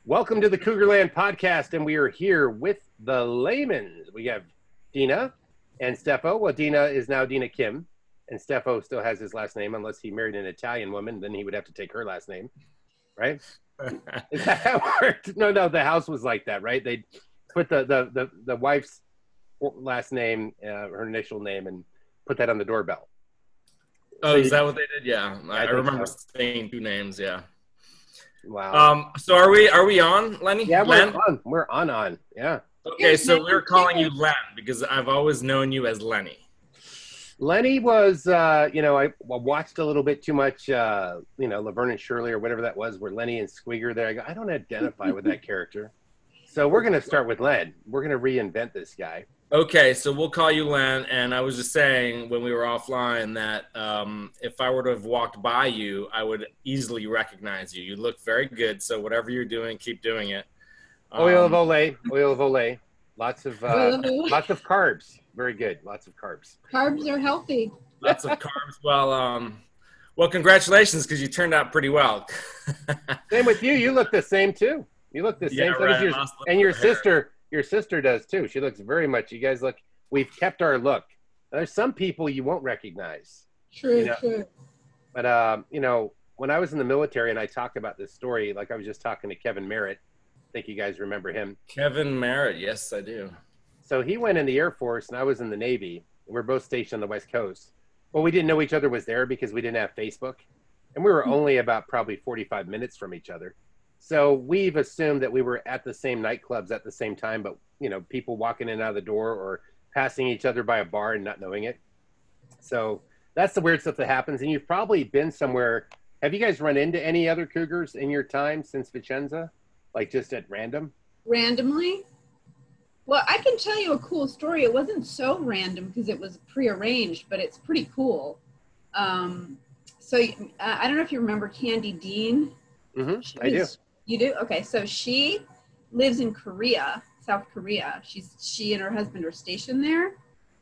Welcome to the Cougarland podcast, and we are here with the Lehmans. We have Dina and Stefo. Well, Dina is now Dina Kim, and Stefo still has his last name, unless he married an Italian woman, then he would have to take her last name, right? Is that how it worked? No, the house was like that, right? They put the wife's last name, her initial name, and put that on the doorbell. Oh, is that what they did? Yeah, I remember saying two names. Yeah. Wow. So are we on, Lenny? Yeah, Len? We're on. Yeah. Okay, so we're calling you Len because I've always known you as Lenny. Lenny was, I watched a little bit too much, Laverne and Shirley or whatever that was, where Lenny and Squeaker there. I go, I don't identify with that character. So we're going to start with Len. We're going to reinvent this guy. Okay, so we'll call you Len, and I was just saying when we were offline that if I were to have walked by you, I would easily recognize you. You look very good, so whatever you're doing, keep doing it. Oil of Olay. Lots of carbs. Very good. Lots of carbs. Carbs are healthy. Lots of carbs. Well, congratulations, because you turned out pretty well. Same with you. You look the same too. You look the same. Right. And your sister. Your sister does too. She looks very much. You guys look. We've kept our look. There's some people you won't recognize. True. But when I was in the military and I talked about this story, like I was just talking to Kevin Merritt. I think you guys remember him. Kevin Merritt, yes, I do. So he went in the Air Force and I was in the Navy. We're both stationed on the West Coast. Well, we didn't know each other was there because we didn't have Facebook, and we were only about probably 45 minutes from each other. So we've assumed that we were at the same nightclubs at the same time, but, people walking in and out of the door or passing each other by a bar and not knowing it. So that's the weird stuff that happens. And you've probably been somewhere. Have you guys run into any other Cougars in your time since Vicenza? Like just at random? Randomly? Well, I can tell you a cool story. It wasn't so random because it was prearranged, but it's pretty cool. I don't know if you remember Candy Dean. Mm-hmm. I do. You do? Okay, so she lives in Korea, South Korea. She and her husband are stationed there.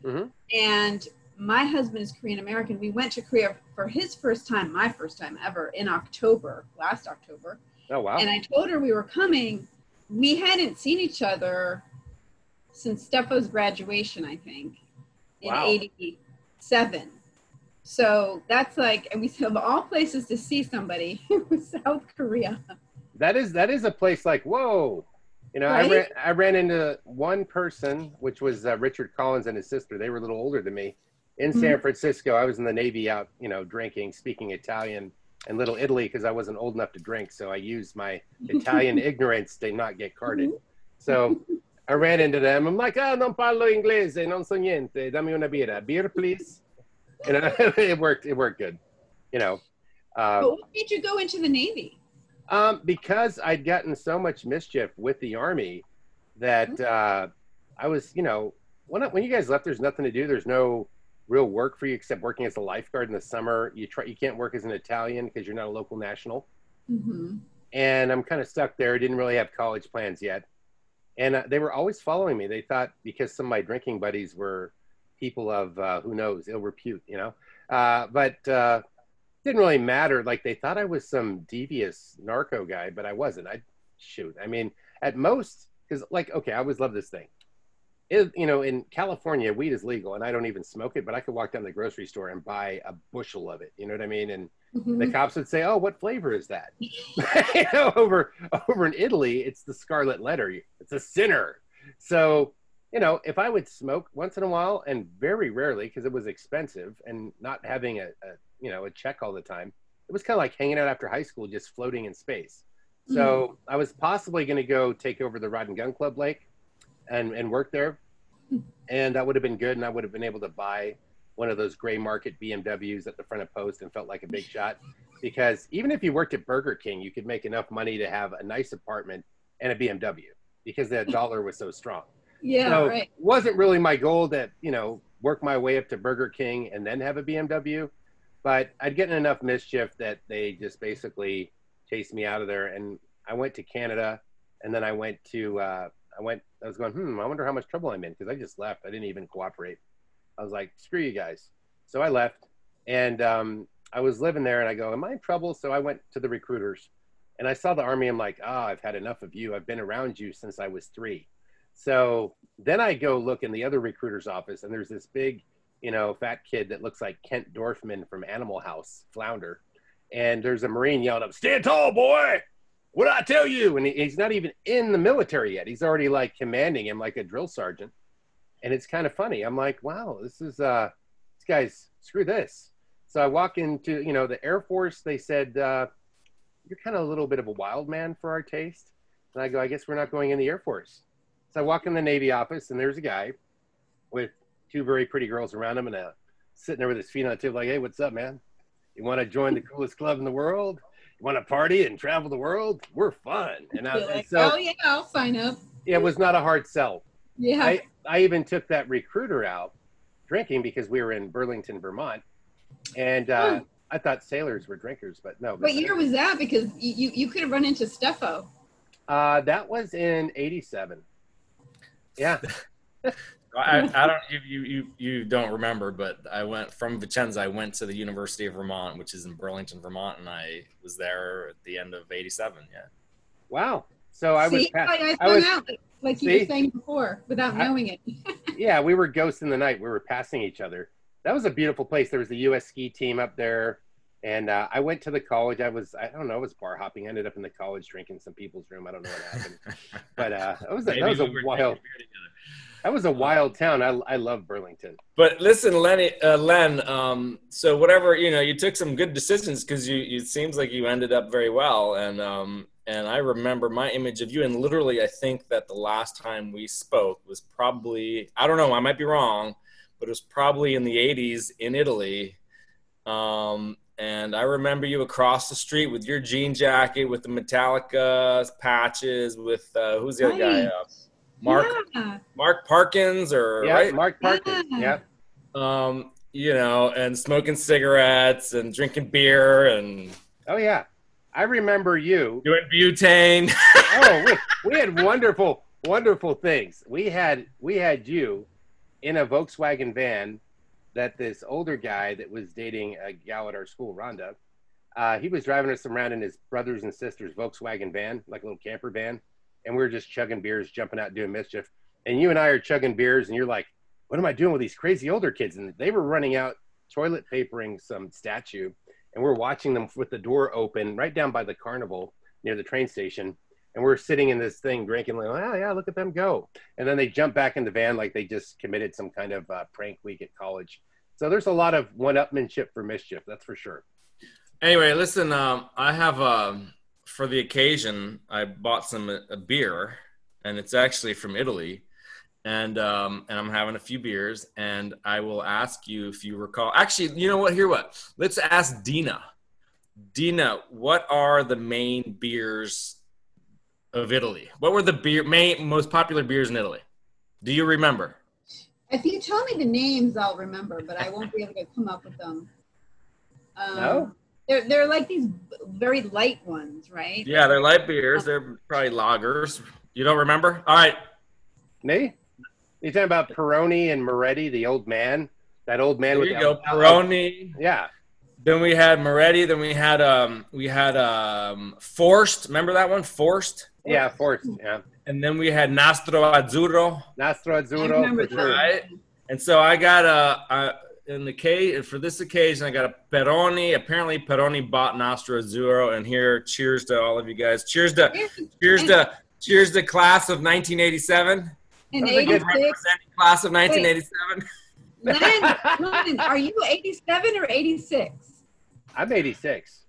Mm-hmm. And my husband is Korean American. We went to Korea for his first time, my first time ever, in last October. Oh, wow. And I told her we were coming. We hadn't seen each other since Stefo's graduation, I think, in 87. So that's like, and we said, of all places to see somebody, it was South Korea. That is a place like, whoa. Right? I ran into one person, which was Richard Collins and his sister. They were a little older than me in San Francisco. I was in the Navy out, drinking, speaking Italian and Little Italy because I wasn't old enough to drink. So I used my Italian ignorance to not get carded. So I ran into them. I'm like, non parlo inglese, non so niente. Dammi una birra. Beer, please. It worked good, But what made you go into the Navy? Because I'd gotten so much mischief with the Army that I was, when you guys left, there's nothing to do. There's no real work for you except working as a lifeguard in the summer. You can't work as an Italian because you're not a local national. Mm-hmm. And I'm kind of stuck there. Didn't really have college plans yet. And they were always following me. They thought because some of my drinking buddies were people of, who knows, ill repute, but didn't really matter. Like they thought I was some devious narco guy, but I wasn't. At most, because I always love this thing. In California, weed is legal and I don't even smoke it, but I could walk down to the grocery store and buy a bushel of it. You know what I mean? And the cops would say, oh, what flavor is that? Over in Italy, it's the scarlet letter. It's a sinner. So, if I would smoke once in a while and very rarely, because it was expensive and not having a check all the time, it was kind of like hanging out after high school, just floating in space. So I was possibly going to go take over the Rod and Gun Club Lake and work there. And that would have been good. And I would have been able to buy one of those gray market BMWs at the front of post and felt like a big shot. Because even if you worked at Burger King, you could make enough money to have a nice apartment and a BMW because the dollar was so strong. Yeah, so right. It wasn't really my goal to, work my way up to Burger King and then have a BMW. But I'd gotten enough mischief that they just basically chased me out of there. And I went to Canada, and then I went to, I was going, I wonder how much trouble I'm in, because I just left. I didn't even cooperate. I was like, screw you guys. So I left, and I was living there, and I go, am I in trouble? So I went to the recruiters, And I saw the Army. I'm like, I've had enough of you. I've been around you since I was 3. So then I go look in the other recruiter's office, and there's this big, fat kid that looks like Kent Dorfman from Animal House, Flounder. And there's a Marine yelling up, "Stand tall, boy! What'd I tell you?" And he's not even in the military yet. He's already like commanding him like a drill sergeant. And it's kind of funny. I'm like, wow, this guy's, screw this. So I walk into, the Air Force. They said, you're kind of a little bit of a wild man for our taste. And I go, I guess we're not going in the Air Force. So I walk in the Navy office, and there's a guy with 2 very pretty girls around him, and sitting there with his feet on the table like, "Hey, what's up, man? You want to join the coolest club in the world? You want to party and travel the world? We're fun." And oh yeah, I'll sign up. It was not a hard sell. Yeah. I even took that recruiter out drinking because we were in Burlington, Vermont. And I thought sailors were drinkers, but no. What year was that? Because you could have run into Stefo. That was in 87. Yeah. I don't, you don't remember, but I went from Vicenza. I went to the University of Vermont, which is in Burlington, Vermont, and I was there at the end of 87. Yeah. Wow. So I was out like you were saying before without knowing it. Yeah, we were ghosts in the night. We were passing each other. That was a beautiful place. There was a U.S. ski team up there. And I went to the college. I was bar hopping. I ended up in the college drinking some people's room. I don't know what happened. But that was a wild town. I love Burlington. But listen, Len, so whatever, you took some good decisions because it seems like you ended up very well. And I remember my image of you. And literally, I think that the last time we spoke was probably, I don't know, I might be wrong, but it was probably in the 80s in Italy. And I remember you across the street with your jean jacket, with the Metallica patches, with who's the other guy? Mark Parkins, right? Mark Parkins. Yeah. And smoking cigarettes and drinking beer and. Oh yeah, I remember you doing butane. we had wonderful things. We had you in a Volkswagen van that this older guy that was dating a gal at our school, Rhonda, he was driving us around in his brothers and sisters' Volkswagen van, like a little camper van. And we were just chugging beers, jumping out, doing mischief. And you and I are chugging beers, and you're like, what am I doing with these crazy older kids? And they were running out, toilet papering some statue. And we're watching them with the door open right down by the carnival near the train station. And we're sitting in this thing drinking, like, oh, yeah, look at them go. And then they jump back in the van like they just committed some kind of prank week at college. So there's a lot of one-upmanship for mischief, that's for sure. Anyway, listen, I have, for the occasion, I bought a beer, and it's actually from Italy. And I'm having a few beers, and I will ask you if you recall. Actually, you know what? Let's ask Dina. Dina, what are the main beers of Italy? What were the most popular beers in Italy? Do you remember? If you tell me the names, I'll remember, but I won't be able to come up with them. No? They're like these very light ones, right? Yeah, they're light beers. They're probably lagers. You don't remember? All right. Me? You talking about Peroni and Moretti, the old man? That old man with the Peroni. Yeah. Then we had Moretti. Then we had Forced. Remember that one? Forced. Yeah, Forced. Yeah. And then we had Nastro Azzurro. Nastro Azzurro. For sure. Right. And so I got for this occasion, I got a Peroni. Apparently, Peroni bought Nastro Azzurro. And here, cheers to all of you guys. Cheers to class of 1987. And 86. Class of 1987. Len, are you 87 or 86? I'm 86.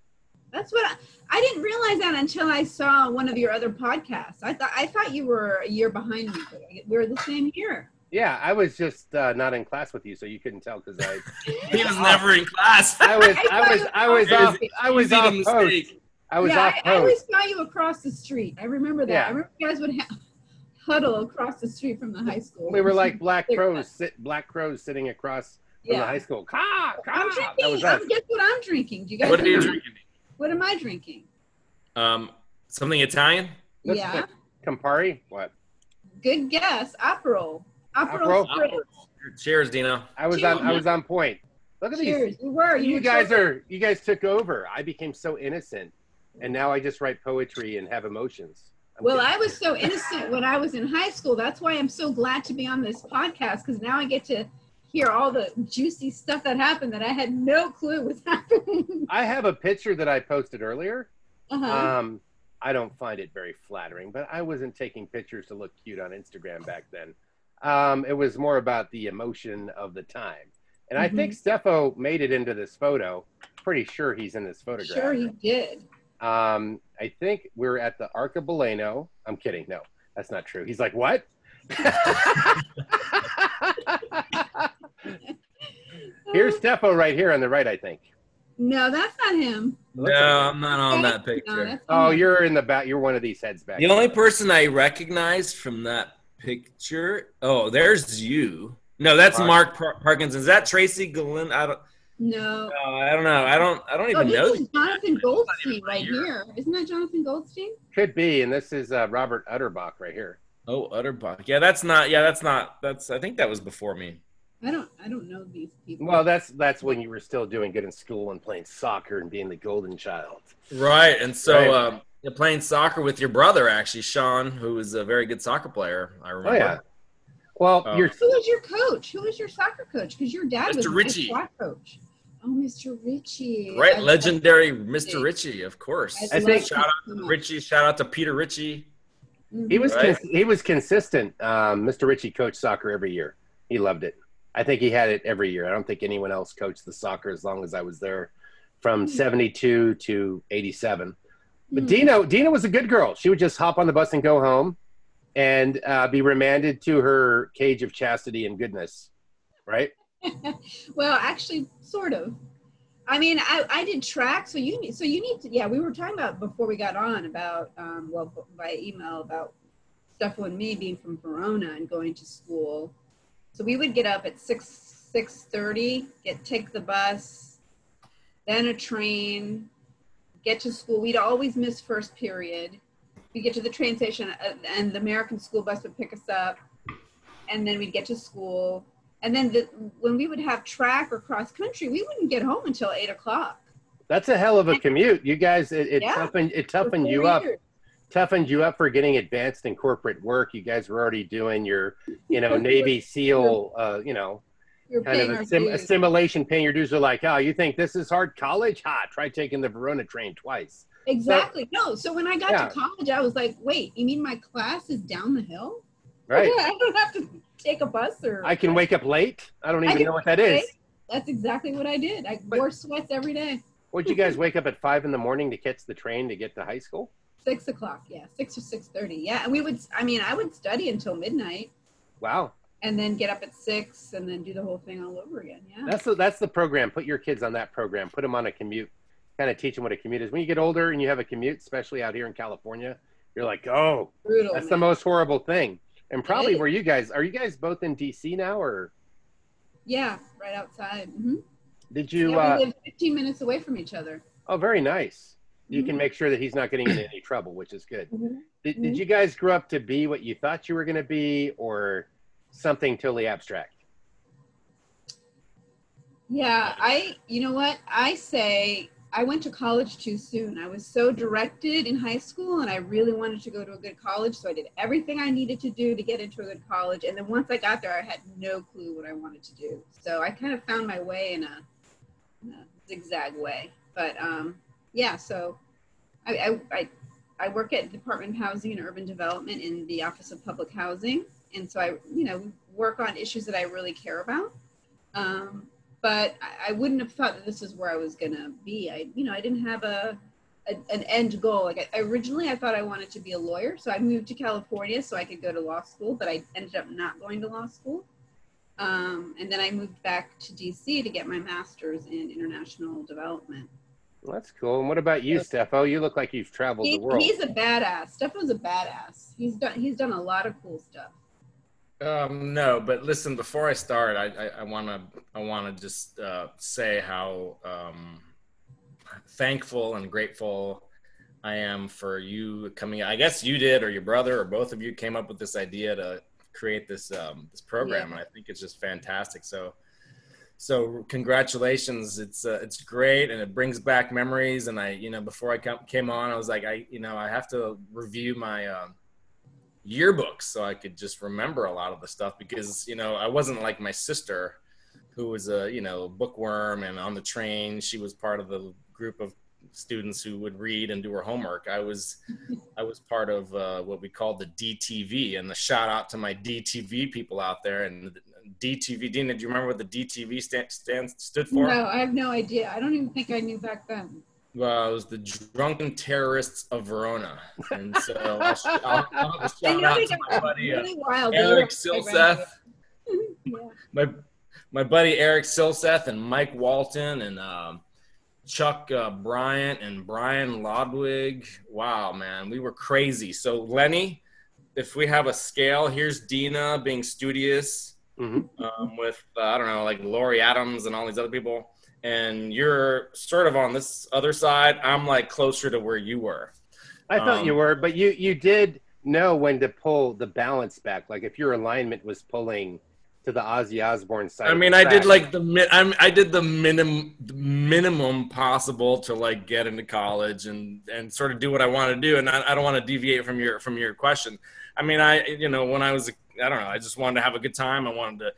That's what I didn't realize that until I saw one of your other podcasts. I thought you were a year behind me, but we were the same year. Yeah, I was just not in class with you, so you couldn't tell because he was never in class. I was off post. I always saw you across the street. I remember that. Yeah. I remember you guys would huddle across the street from the high school. We were like black crows sitting across from the high school. I'm drinking. Guess what I'm drinking? Do you guys? What are you drinking? What am I drinking? Something Italian? Yeah. Campari? What? Good guess. Aperol. Aperol. Cheers, Dina. I was on point. Look at Cheers. these. You were. You guys took over. I became so innocent and now I just write poetry and have emotions. Well, I was so innocent when I was in high school. That's why I'm so glad to be on this podcast, because now I get to hear all the juicy stuff that happened that I had no clue was happening. I have a picture that I posted earlier. Uh-huh. I don't find it very flattering, but I wasn't taking pictures to look cute on Instagram back then. It was more about the emotion of the time. And I think Stefo made it into this photo. Pretty sure he's in this photograph. Sure he did. I think we're at the Arcabellano. I'm kidding. No, that's not true. He's like, what? Here's Stefo right here on the right, I think. No, that's not him. No, I'm not on that picture. Oh, you're in the back. You're one of these heads back. The only person I recognized from that picture. Oh, there's you. No, that's Mark Parkinson. Is that Tracy Glenn? I don't know. I don't even know. This is Jonathan Goldstein right here. Isn't that Jonathan Goldstein? Could be. And this is Robert Utterbach right here. Oh, Utterbach. Yeah, that's not. I think that was before me. I don't know these people. Well, that's when you were still doing good in school and playing soccer and being the golden child. Right. And so you're playing soccer with your brother, actually, Sean, who is a very good soccer player, I remember. Oh, yeah. Well, who was your coach? Who was your soccer coach? Because your dad was Ritchie. my coach. Oh, Mr. Ritchie. Right, legendary Mr. Ritchie, of course. I think shout out to Ritchie. Shout out to Peter Ritchie. He was he was consistent. Mr. Ritchie coached soccer every year. He loved it. I think he had it every year. I don't think anyone else coached the soccer as long as I was there, from 72 to 87. But Dina was a good girl. She would just hop on the bus and go home and be remanded to her cage of chastity and goodness, right? Well, actually, sort of. I mean, I did track, so you need to. Yeah, we were talking about before we got on about by email about Stefo and me being from Verona and going to school. So we would get up at 6:30, take the bus, then a train, get to school. We'd always miss first period. We get to the train station, and the American school bus would pick us up, and then we'd get to school. And then when we would have track or cross country, we wouldn't get home until 8 o'clock. That's a hell of a commute. You guys, it toughened you up. Toughened you up for getting advanced in corporate work. You guys were already doing your, Navy SEAL, kind of assimilation, paying your dues. Are like, oh, you think this is hard college? Try taking the Verona train twice. Exactly. So when I got to college, I was like, wait, you mean my class is down the hill? Right. I don't have to take a bus I can wake up late. I don't even know what that is. That's exactly what I did. I wore sweats every day. Would you guys wake up at 5 a.m. to catch the train to get to high school? 6 o'clock, yeah, 6 or 6:30, yeah. And I would study until midnight. Wow. And then get up at 6 and then do the whole thing all over again, yeah. That's the program. Put your kids on that program. Put them on a commute. Kind of teach them what a commute is. When you get older and you have a commute, especially out here in California, you're like, oh, brutal, that's the most horrible thing. And probably are you guys both in DC now, or? Yeah, right outside. Mm-hmm. Did you? We live 15 minutes away from each other. Oh, very nice. You can make sure that he's not getting into any trouble, which is good. Did you guys grow up to be what you thought you were going to be, or something totally abstract? Yeah, you know what? I say I went to college too soon. I was so directed in high school, and I really wanted to go to a good college, so I did everything I needed to do to get into a good college. And then once I got there, I had no clue what I wanted to do. So I kind of found my way in a zigzag way. But so I work at Department of Housing and Urban Development in the Office of Public Housing. And so I work on issues that I really care about. But I wouldn't have thought that this is where I was going to be. I didn't have an end goal. Like originally I thought I wanted to be a lawyer. So I moved to California so I could go to law school, but I ended up not going to law school. And then I moved back to DC to get my master's in international development. Well, that's cool. And what about you, Stefo? You look like you've traveled the world. He's a badass. Stefo's a badass. He's done a lot of cool stuff. No, but listen, before I start, I wanna just say how thankful and grateful I am for you coming. I guess you did, or your brother, or both of you came up with this idea to create this program, and I think it's just fantastic. So So congratulations. It's great. And it brings back memories. And before I came on, I was like, I have to review my yearbooks so I could just remember a lot of the stuff because, I wasn't like my sister who was a, bookworm and on the train. She was part of the group of students who would read and do her homework. I was part of what we called the DTV, and the shout out to my DTV people out there. And DTV, Dina, do you remember what the DTV stood for? No, I have no idea. I don't even think I knew back then. Well, it was the Drunken Terrorists of Verona. And so I'll have a shout out to my buddy Eric Silseth. Yeah. My buddy Eric Silseth and Mike Walton and Chuck Bryant and Brian Lodwig. Wow, man, we were crazy. So Lenny, if we have a scale, here's Dina being studious with, I don't know, like Lori Adams and all these other people. And you're sort of on this other side. I'm like closer to where you were. I thought you were, but you did know when to pull the balance back. Like if your alignment was pulling to the Ozzy Osbourne side. I mean, I did like I did the minimum possible to like get into college and sort of do what I want to do. And I don't want to deviate from your question. I mean, when I was, I don't know, I just wanted to have a good time. I wanted to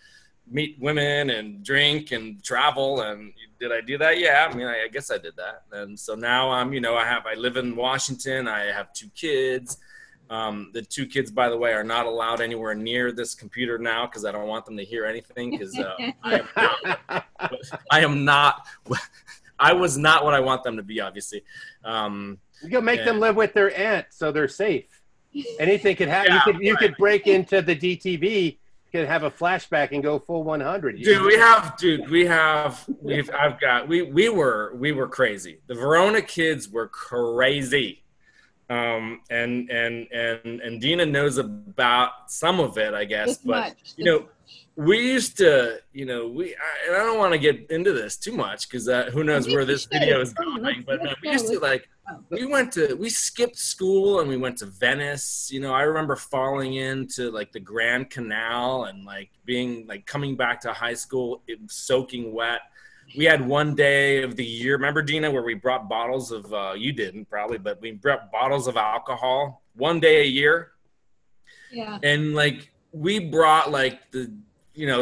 meet women and drink and travel. And did I do that? Yeah. I mean, I guess I did that. And so now I'm, I live in Washington. I have 2 kids. The 2 kids, by the way, are not allowed anywhere near this computer now because I don't want them to hear anything because I was not what I want them to be, obviously. You can make them live with their aunt so they're safe. Anything could happen. Yeah, you could break into the DTV, could have a flashback and go full 100. We were crazy. The Verona kids were crazy. And Dina knows about some of it, I guess. But we used to, I don't want to get into this too much because who knows where this video is going. But we used to we skipped school and we went to Venice. I remember falling into like the Grand Canal and like being like coming back to high school, soaking wet. We had one day of the year, remember, Dina, where we brought bottles of, you didn't probably, but we brought bottles of alcohol one day a year. Yeah. And like, we brought like the,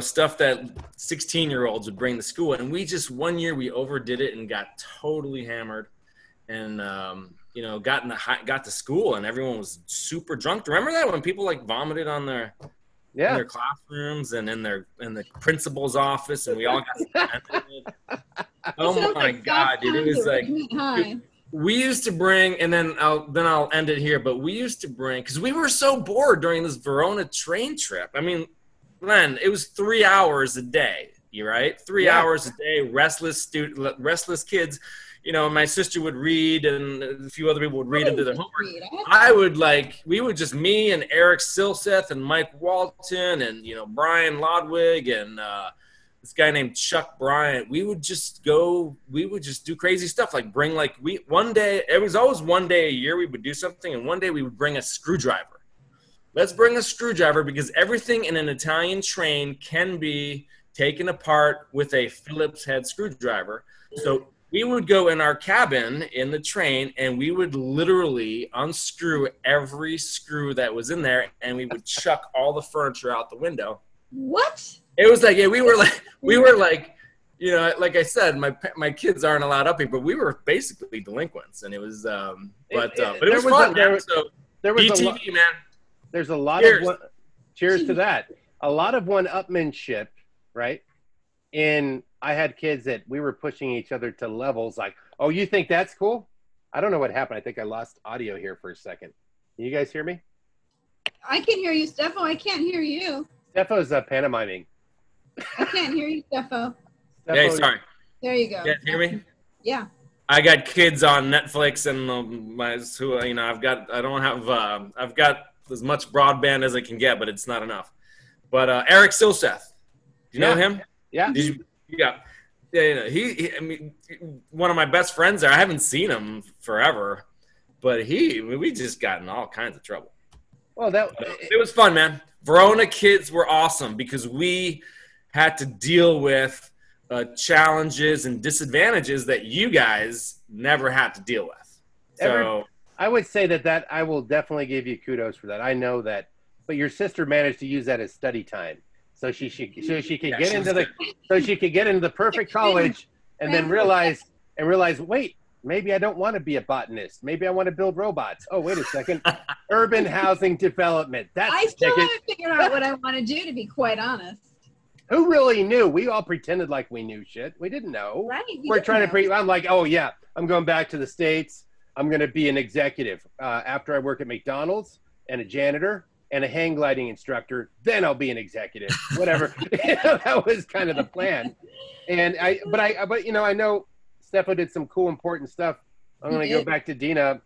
stuff that 16-year-olds would bring to school. And we just, one year we overdid it and got totally hammered and, got to school and everyone was super drunk. Remember that when people like vomited on their in their classrooms and in the principal's office, and we all got suspended. Oh my God, dude! It was like we used to bring, and then I'll end it here. But we used to bring because we were so bored during this Verona train trip. I mean, Len, it was 3 hours a day. You right? 3 hours a day. Restless kids. My sister would read and a few other people would read and do their homework. Me and Eric Silseth and Mike Walton and, Brian Lodwig and this guy named Chuck Bryant. We would just do crazy stuff. Like one day, it was always one day a year we would do something. And one day we would bring a screwdriver. Let's bring a screwdriver because everything in an Italian train can be taken apart with a Phillips head screwdriver. So we would go in our cabin in the train and we would literally unscrew every screw that was in there and we would chuck all the furniture out the window. What? It was like, we were like, like I said, my kids aren't allowed up here, but we were basically delinquents and it was, but it was fun, man. So there was BTV, man. There's a lot of cheers to that. A lot of one-upmanship, right? I had kids that we were pushing each other to levels like, oh, you think that's cool? I don't know what happened. I think I lost audio here for a second. Can you guys hear me? I can hear you, Stefo. I can't hear you. Stefo's pantomiming. I can't hear you, Stefo. Hey, sorry. There you go. You guys hear me? Yeah. I got kids on Netflix and I've got as much broadband as I can get, but it's not enough. But Eric Silseth, do you know him? Yeah. Yeah. I mean, one of my best friends there. I haven't seen him forever, but we just got in all kinds of trouble. Well, it was fun, man. Verona kids were awesome because we had to deal with challenges and disadvantages that you guys never had to deal with. So I would say that I will definitely give you kudos for that. I know that, but your sister managed to use that as study time, so she could get into the perfect college, and then realize, wait, maybe I don't want to be a botanist. Maybe I want to build robots. Oh, wait a second, urban housing development. I still haven't figured out what I want to do, to be quite honest. Who really knew? We all pretended like we knew shit. We didn't know. Right. We're trying to I'm like, oh yeah, I'm going back to the States. I'm going to be an executive after I work at McDonald's and a janitor and a hang gliding instructor. Then I'll be an executive. Whatever. That was kind of the plan. And I know Stefo did some cool, important stuff. I'm going to go back to Dina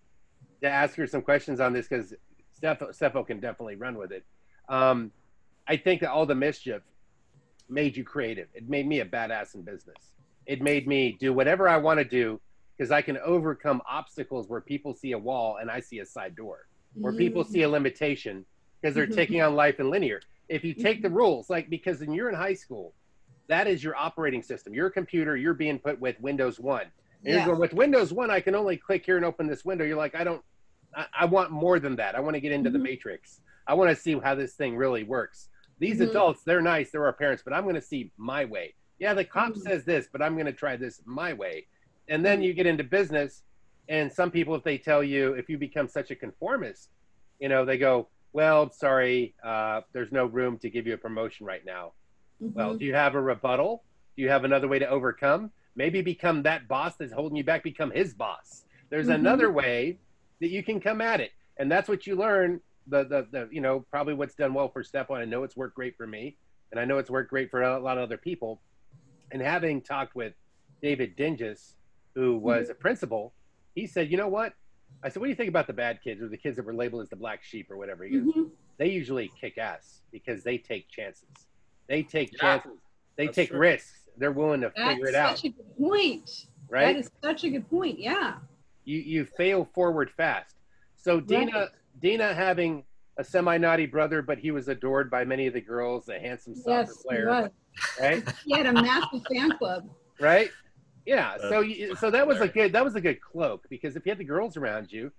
to ask her some questions on this, because Stefo can definitely run with it. I think that all the mischief made you creative. It made me a badass in business. It made me do whatever I want to do, because I can overcome obstacles where people see a wall and I see a side door, where people see a limitation because they're taking on life in linear. If you take the rules, because when you're in high school, that is your operating system. Your computer, you're being put with Windows 1. And you're going, with Windows 1, I can only click here and open this window. You're like, I want more than that. I want to get into the matrix. I want to see how this thing really works. These adults, they're nice. They're our parents, but I'm going to see my way. Yeah, the cop says this, but I'm going to try this my way. And then you get into business, and some people, if they tell you, if you become such a conformist, they go, well, sorry, there's no room to give you a promotion right now. Well, do you have a rebuttal? Do you have another way to overcome? Maybe become that boss that's holding you back, become his boss. There's another way that you can come at it. And that's what you learn, probably what's done well for Stefo. I know it's worked great for me, and I know it's worked great for a lot of other people. And having talked with David Dinges, who was a principal, he said, you know what? I said, what do you think about the bad kids, or the kids that were labeled as the black sheep or whatever? He goes, they usually kick ass because they take chances. They take chances. They take risks. They're willing to figure it out. That's such a good point. Right? That is such a good point. Yeah. You fail forward fast. So Dina having a semi-naughty brother, but he was adored by many of the girls, a handsome soccer player. He was. Right? He had a massive fan club. Right? Yeah, so that was a good cloak, because if you had the girls around you,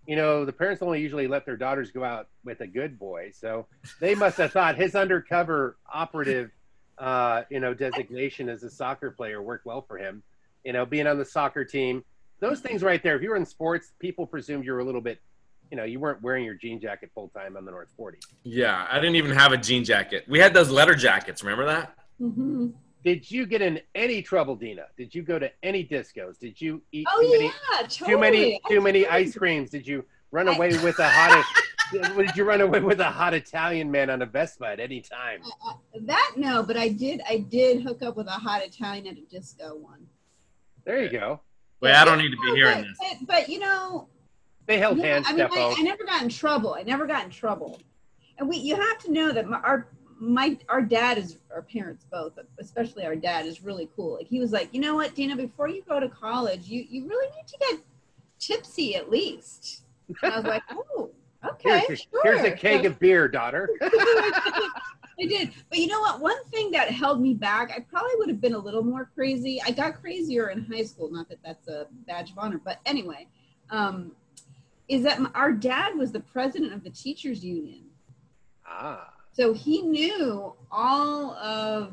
the parents only usually let their daughters go out with a good boy. So they must have thought his undercover operative, designation as a soccer player worked well for him. Being on the soccer team, those things right there. If you were in sports, people presumed you were a little bit, you weren't wearing your jean jacket full time on the North 40. Yeah, I didn't even have a jean jacket. We had those leather jackets. Remember that? Mm-hmm. Did you get in any trouble, Dina? Did you go to any discos? Did you eat too many ice creams? Did you run away with a hot? Did you run away with a hot Italian man on a Vespa at any time? No, but I did hook up with a hot Italian at a disco one. There you go. Wait, I don't need to be hearing this. But they held hands. I never got in trouble. And you have to know that our dad is, our parents both, but especially our dad, is really cool. Like, he was like, you know what, Dina, before you go to college, you really need to get tipsy at least. And I was like, oh, okay, here's a keg of beer, daughter. I did. But you know what? One thing that held me back, I probably would have been a little more crazy. I got crazier in high school. Not that that's a badge of honor, but anyway, is that our dad was the president of the teachers union. Ah. So he knew all of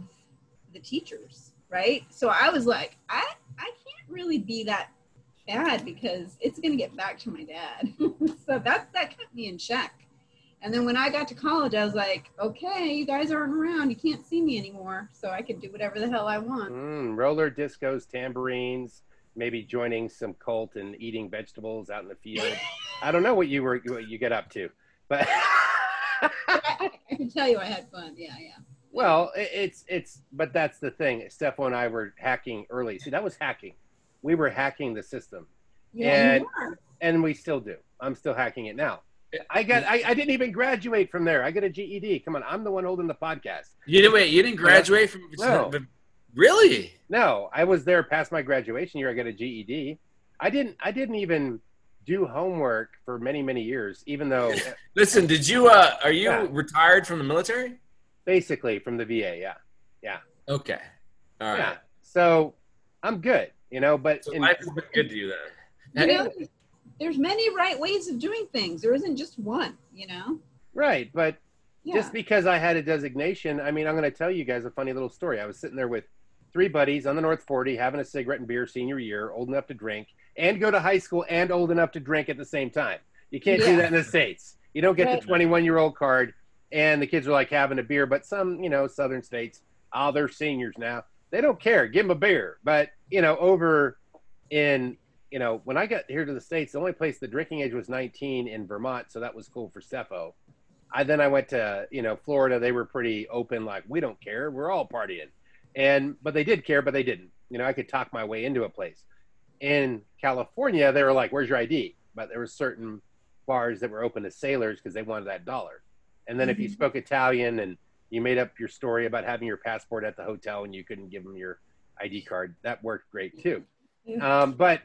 the teachers, right? So I was like, I can't really be that bad, because it's going to get back to my dad. So that kept me in check. And then when I got to college, I was like, okay, you guys aren't around. You can't see me anymore. So I can do whatever the hell I want. Roller discos, tambourines, maybe joining some cult and eating vegetables out in the field. I don't know what you get up to, but I can tell you I had fun. Yeah. Well, but that's the thing. Stefo and I were hacking early. See, that was hacking. We were hacking the system. Yeah, and we still do. I'm still hacking it now. I didn't even graduate from there. I got a GED. Come on, I'm the one holding the podcast. You didn't graduate from? No. Really? No, I was there past my graduation year. I got a GED. I didn't even do homework for many, many years, even though. Listen, did you? Are you retired from the military? Basically, from the VA. Yeah. Okay. All right. Yeah. So I'm good, but So life has been good to you then. There's many right ways of doing things. There isn't just one, Right. But Yeah. just because I had a designation, I mean, I'm going to tell you guys a funny little story. I was sitting there with 3 buddies on the North 40, having a cigarette and beer senior year, old enough to drink and go to high school and old enough to drink at the same time. You can't do that in the States. You don't get the 21-year-old card and the kids are like having a beer, but some, southern states, they're seniors now. They don't care. Give them a beer. But, over in, when I got here to the States, the only place the drinking age was 19 in Vermont. So that was cool for Stefo. Then I went to, Florida. They were pretty open, like, we don't care. We're all partying. But they did care, but they didn't. I could talk my way into a place. In California, they were like, where's your ID? But there were certain bars that were open to sailors because they wanted that dollar. And then if you spoke Italian and you made up your story about having your passport at the hotel and you couldn't give them your ID card, that worked great too. But,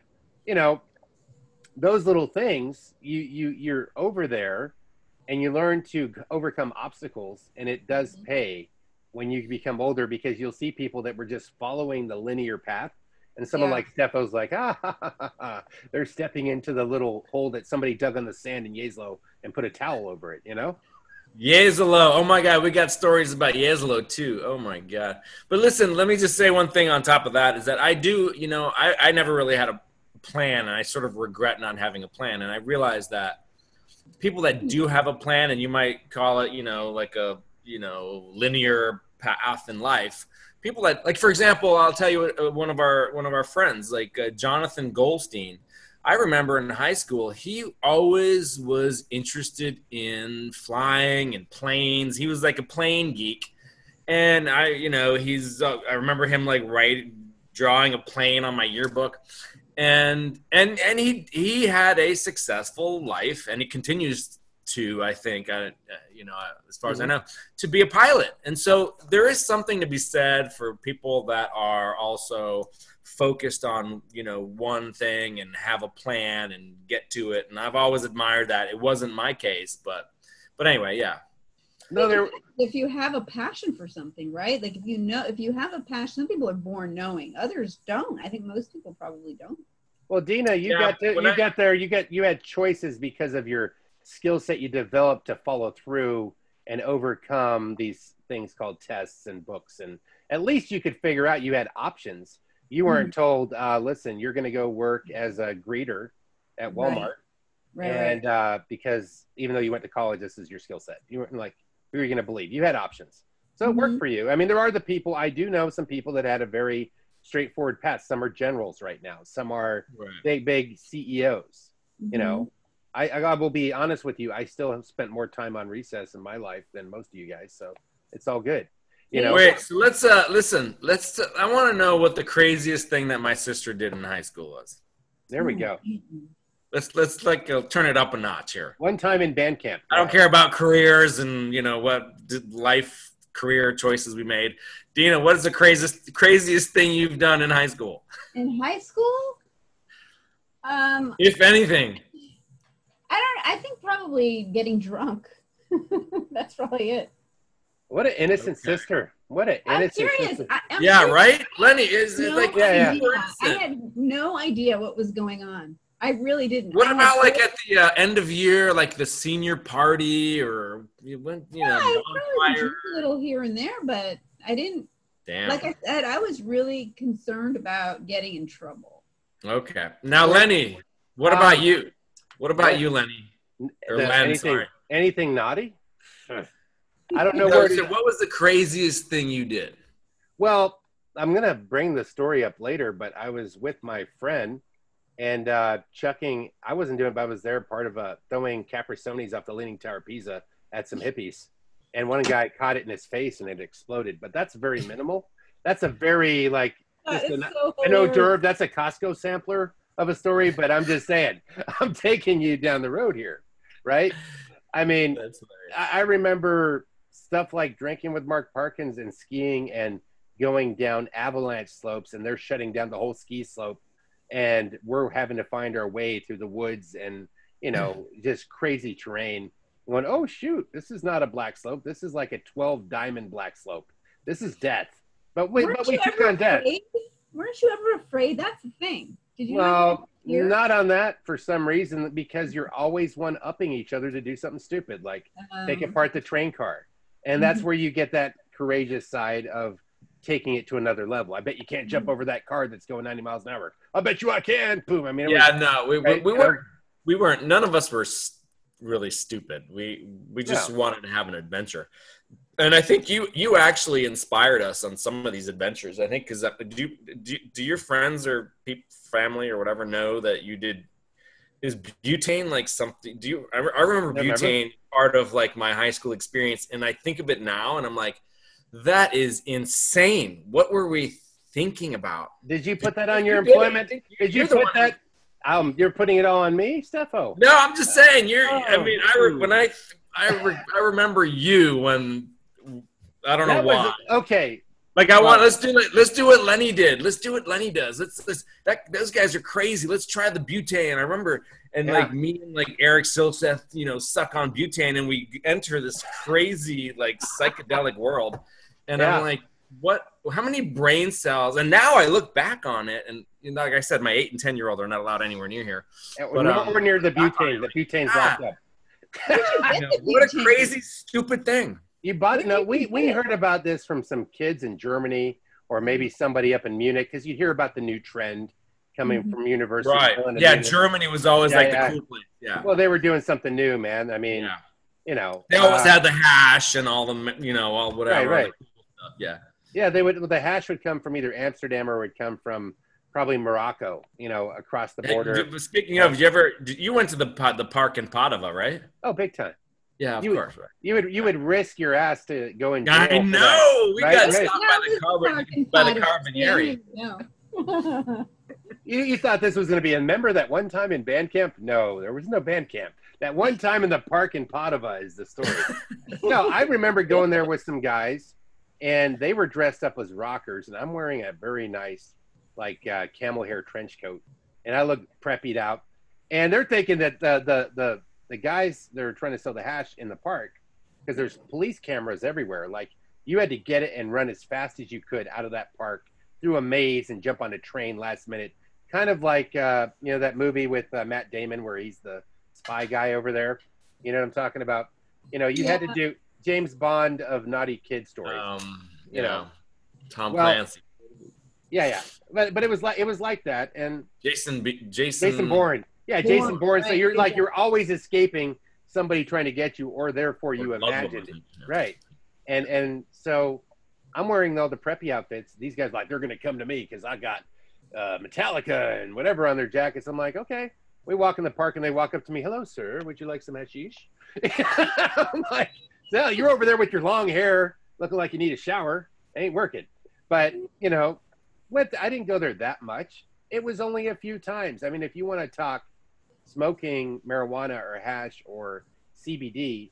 those little things, you're over there and you learn to overcome obstacles, and it does pay when you become older, because you'll see people that were just following the linear path, and someone like Stefo's like, they're stepping into the little hole that somebody dug on the sand in Yezlo and put a towel over it, Yezlo. Oh my God, we got stories about Yezlo too. Oh my God. But listen, let me just say one thing on top of that is that I do, I never really had a plan, and I sort of regret not having a plan. And I realized that people that do have a plan, and you might call it, like a, linear path in life, people that, like, for example, I'll tell you one of our friends, like Jonathan Goldstein. I remember in high school, he always was interested in flying and planes. He was like a plane geek. And I remember him like drawing a plane on my yearbook. And he had a successful life, and he continues to, I think, as far as I know, to be a pilot. And so there is something to be said for people that are also focused on, one thing and have a plan and get to it. And I've always admired that. It wasn't my case, but anyway, yeah. No, if you have a passion for something, right? Like if you have a passion, some people are born knowing, others don't. I think most people probably don't. Well, Dina, you had choices because of your skill set you developed to follow through and overcome these things called tests and books. And at least you could figure out you had options. You weren't told, listen, you're going to go work as a greeter at Walmart. Right. And because even though you went to college, this is your skill set. You weren't like, who are you going to believe? You had options. So it worked for you. I mean, there are the people, I do know some people that had a very straightforward path. Some are generals right now. Some are big CEOs. I will be honest with you. I still have spent more time on recess in my life than most of you guys. So it's all good. Wait, so let's listen. I want to know what the craziest thing that my sister did in high school was. There we go. Let's turn it up a notch here. One time in band camp. I don't care about careers and what life career choices we made. Dina, what is the craziest thing you've done in high school? In high school? If anything. I think probably getting drunk. That's probably it. What an innocent sister. What an innocent sister. I'm serious. Right? Lenny, is it like... I had no idea what was going on. I really didn't. What about like at the end of year, like the senior party, or you went, I probably drank a little here and there, but I didn't. Damn. Like I said, I was really concerned about getting in trouble. Okay. Now, Lenny, what about you? What about you, Lenny? Or Len, sorry. Anything naughty? I don't know So what was the craziest thing you did? Well, I'm going to bring the story up later, but I was with my friend and chucking, I wasn't doing it, but I was there part of throwing Caprisonis off the Leaning Tower of Pisa at some hippies. And one guy caught it in his face and it exploded. But that's very minimal. That's a very, like, an hors d'oeuvre. That's a Costco sampler of a story. But I'm just saying, I'm taking you down the road here, right? I mean, I remember stuff like drinking with Mark Parkins and skiing and going down avalanche slopes, and they're shutting down the whole ski slope. And we're having to find our way through the woods and, just crazy terrain. Going, oh, shoot, this is not a black slope. This is like a 12 diamond black slope. This is death. But we took on death. weren't you ever afraid? That's the thing. Did you? Well, not on that for some reason, because you're always one-upping each other to do something stupid, like take apart the train car. And that's where you get that courageous side of taking it to another level. I bet you can't jump over that car that's going 90 miles an hour. I bet you I can. Boom. I mean, we weren't. None of us were really stupid. We just wanted to have an adventure. And I think you actually inspired us on some of these adventures. I think because do your friends or family or whatever know that you did? Is butane like something? I remember butane part of like my high school experience, and I think of it now, and I'm like, that is insane. What were we thinking about? Did you put that on your employment? Did you put that? You're putting it all on me, Stefo. No, I'm just saying. I remember you when. I don't know why. Okay. Like let's do what Lenny did. Let's do what Lenny does. Those guys are crazy. Let's try the butane. I remember, like me and like Eric Silseth, suck on butane, and we enter this crazy like psychedelic world. And I'm like, what? How many brain cells? And now I look back on it, and like I said, my 8 and 10-year-old are not allowed anywhere near here. Nowhere near the butane. The butane's locked up. What a crazy, stupid thing. We heard about this from some kids in Germany or maybe somebody up in Munich, because you hear about the new trend coming from University. Right. Yeah, Munich. Germany was always the cool place. Yeah. Well, they were doing something new, man. I mean, they always had the hash and all the, all whatever. Right. Stuff. Yeah. Yeah, the hash would come from either Amsterdam or would come from probably Morocco, across the border. Hey, speaking of, you went to the park in Padova, right? Oh, big time. Yeah, of course. Right. You would risk your ass to go in jail. I know. We got stopped by the Carabinieri. You thought this was going to be a member that one time in band camp? No, there was no band camp. That one time in the park in Padova is the story. No, I remember going there with some guys, and they were dressed up as rockers, and I'm wearing a very nice, like camel hair trench coat, and I look preppied out, and they're thinking that the guys that are trying to sell the hash in the park, because there's police cameras everywhere. Like, you had to get it and run as fast as you could out of that park through a maze and jump on a train last minute. Kind of like, that movie with Matt Damon where he's the spy guy over there. You know what I'm talking about? You had to do James Bond of naughty kid stories. Tom Clancy. Yeah. But it was like that. And Jason Bourne. Yeah, Jason Bourne. So you're always escaping somebody trying to get you, or therefore you imagined it. Right. And so I'm wearing all the preppy outfits. These guys they're going to come to me because I got Metallica and whatever on their jackets. I'm like, okay. We walk in the park and they walk up to me. Hello, sir. Would you like some hashish? I'm like, so you're over there with your long hair looking like you need a shower. It ain't working. But, I didn't go there that much. It was only a few times. I mean, if you want to talk smoking marijuana or hash or CBD,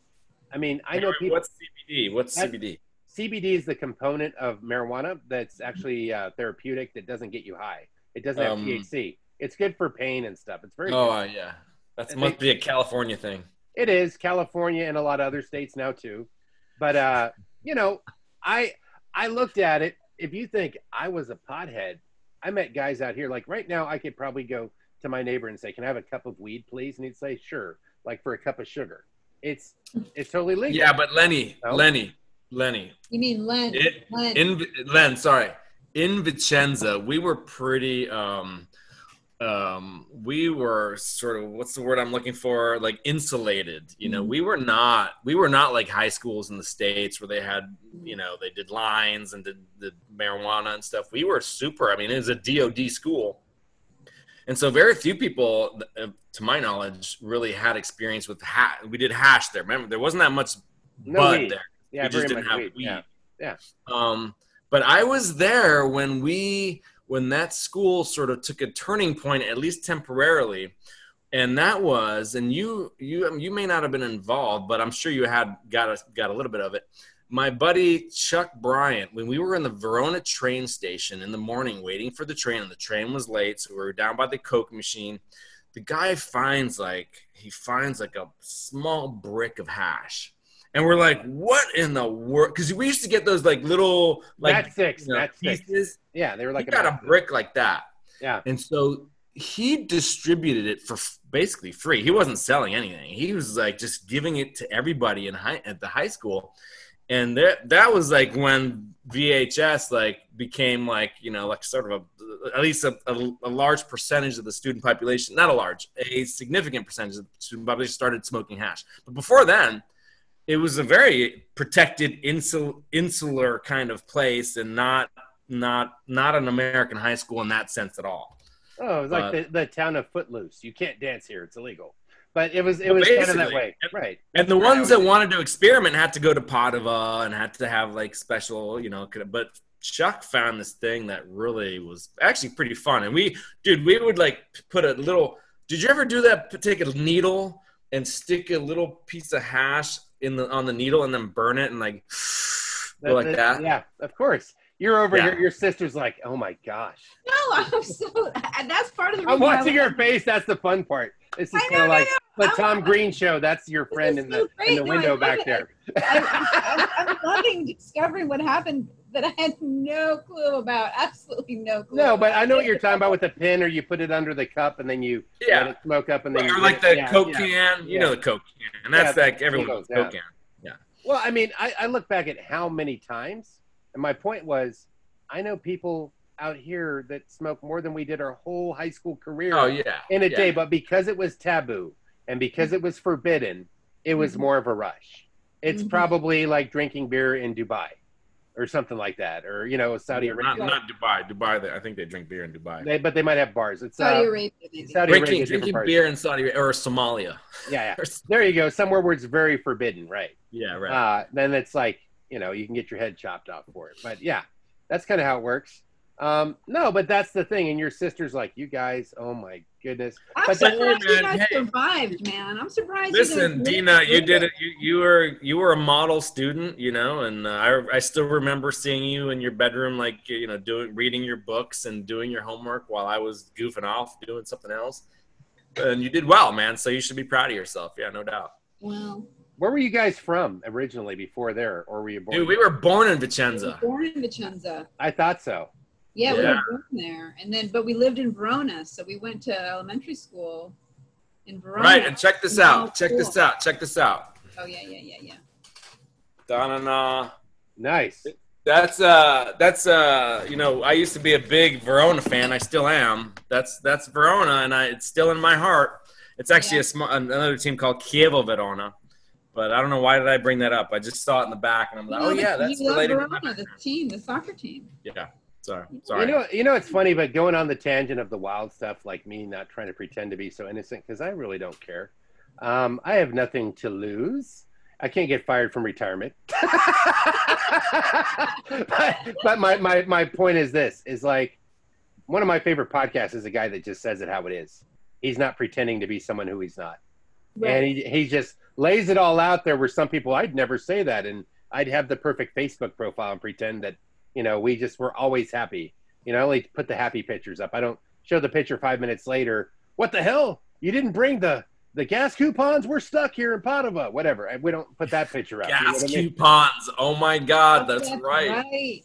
I mean, I know people. What's CBD? What's CBD? CBD is the component of marijuana that's actually therapeutic, that doesn't get you high. It doesn't have THC. It's good for pain and stuff. It's very good. Yeah. That must be a California thing. It is. California and a lot of other states now too. But, I looked at it. If you think I was a pothead, I met guys out here. Like right now, I could probably go to my neighbor and say, can I have a cup of weed, please? And he'd say, sure. Like for a cup of sugar. It's totally legal. Yeah, but Lenny. You mean Len? Len, sorry. In Vicenza, we were pretty, we were sort of, what's the word I'm looking for? Like insulated, we were not like high schools in the States where they had, they did lines and did marijuana and stuff. We were super, it was a DOD school. And so very few people, to my knowledge, really had experience with hash. We did hash there. Remember, there wasn't that much bud there. Yeah, we just didn't have weed. Yeah. But I was there when that school sort of took a turning point, at least temporarily. And that was, and you may not have been involved, but I'm sure you had got a little bit of it. My buddy Chuck Bryant, when we were in the Verona train station in the morning waiting for the train, and the train was late, so we were down by the Coke machine, the guy finds like a small brick of hash. And we're like, what in the world? Because we used to get those like little like pieces. Yeah, they were like he got a brick like that. Yeah. And so he distributed it for basically free. He wasn't selling anything. He was like just giving it to everybody at the high school. And that was like when VHS like became like, like sort of at least a large percentage of the student population, not a significant percentage of the student population started smoking hash. But before then, it was a very protected insular kind of place, and not an American high school in that sense at all. Oh, it was like the town of Footloose. You can't dance here; it's illegal. But it was kind of that way, right? And the ones that wanted to experiment had to go to Padova and had to have like special, But Chuck found this thing that really was actually pretty fun, and we would like put a little. Did you ever do that? Take a needle and stick a little piece of hash on the needle and then burn it and like go like that. Yeah, of course. You're over here. Your sister's like, oh my gosh. No, and that's part of the. I'm watching your face. That's the fun part. This is kind of like the Tom Green show. That's your friend in the window back there. I'm loving discovering what happened that I had no clue about. Absolutely no clue. No, but I know what you're talking about with the pin, or you put it under the cup and then you let it smoke up, and then or like the Coke can. You know the Coke can, and that's like everyone's Coke can. Yeah. Well, I mean, I look back at how many times, and my point was, I know people out here that smoke more than we did our whole high school career in a day, but because it was taboo and because it was forbidden, it was more of a rush. It's probably like drinking beer in Dubai or something like that, or Saudi Arabia. Not Dubai. Dubai, I think they drink beer in Dubai. But they might have bars. It's Saudi Arabia. Drinking beer in Saudi Arabia or Somalia. Yeah. There you go. Somewhere where it's very forbidden, right? Yeah, right. Then it's like you can get your head chopped off for it. But yeah, that's kind of how it works. No, but that's the thing. And your sister's like, you guys, oh my goodness. I'm surprised you guys survived, man. I'm surprised. Listen, Dina, you did it. You were a model student, and I still remember seeing you in your bedroom, like, reading your books and doing your homework while I was goofing off doing something else. And you did well, man. So you should be proud of yourself. Yeah, no doubt. Well, where were you guys from originally before there, or were you born? Dude, we were born in Vicenza. Born in Vicenza. I thought so. Yeah, we were born there, but we lived in Verona, so we went to elementary school in Verona. Right, and check this out. Check this out. Oh yeah. Da-na-na. Nice. That's I used to be a big Verona fan. I still am. That's Verona, and it's still in my heart. It's actually another team called Chievo Verona. But I don't know, why did I bring that up? I just saw it in the back, and I'm like, that's related to Verona, the team, the soccer team. Yeah. Sorry. It's funny, but going on the tangent of the wild stuff, like me not trying to pretend to be so innocent, because I really don't care. I have nothing to lose. I can't get fired from retirement. but my point is this, is like, one of my favorite podcasts is a guy that just says it how it is. He's not pretending to be someone who he's not. Right. And he just lays it all out there, where some people, I'd never say that. And I'd have the perfect Facebook profile and pretend that, we're always happy. I only put the happy pictures up. I don't show the picture 5 minutes later. What the hell? You didn't bring the gas coupons? We're stuck here in Padova. Whatever. We don't put that picture up. Gas coupons. Oh my God, that's right. Right.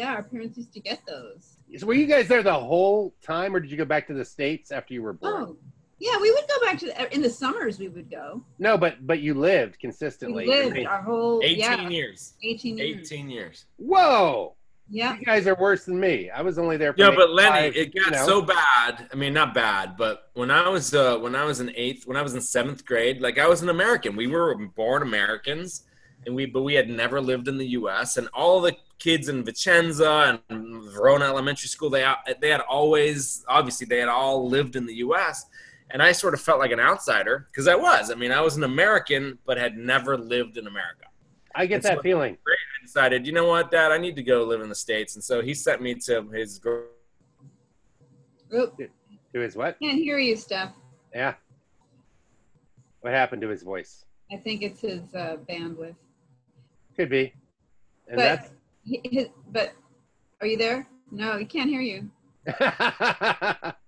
Our parents used to get those. So were you guys there the whole time, or did you go back to the States after you were born? Oh, yeah, we would go back in the summers. We would go. No, but you lived consistently. We lived our whole 18 years. 18 years. Whoa. Yeah. You guys are worse than me. I was only there for but Lenny, it got so bad. I mean, not bad, but when I was in seventh grade, like, I was an American. We were born Americans, but we had never lived in the U.S. And all the kids in Vicenza and Verona Elementary School, they had all lived in the U.S. And I sort of felt like an outsider, because I was an American, but had never lived in America. I get that feeling. I decided, you know what, Dad, I need to go live in the States. And so he sent me to his girl. To his what? Can't hear you, Steph. Yeah. What happened to his voice? I think it's his bandwidth. Could be. And but are you there? No, he can't hear you.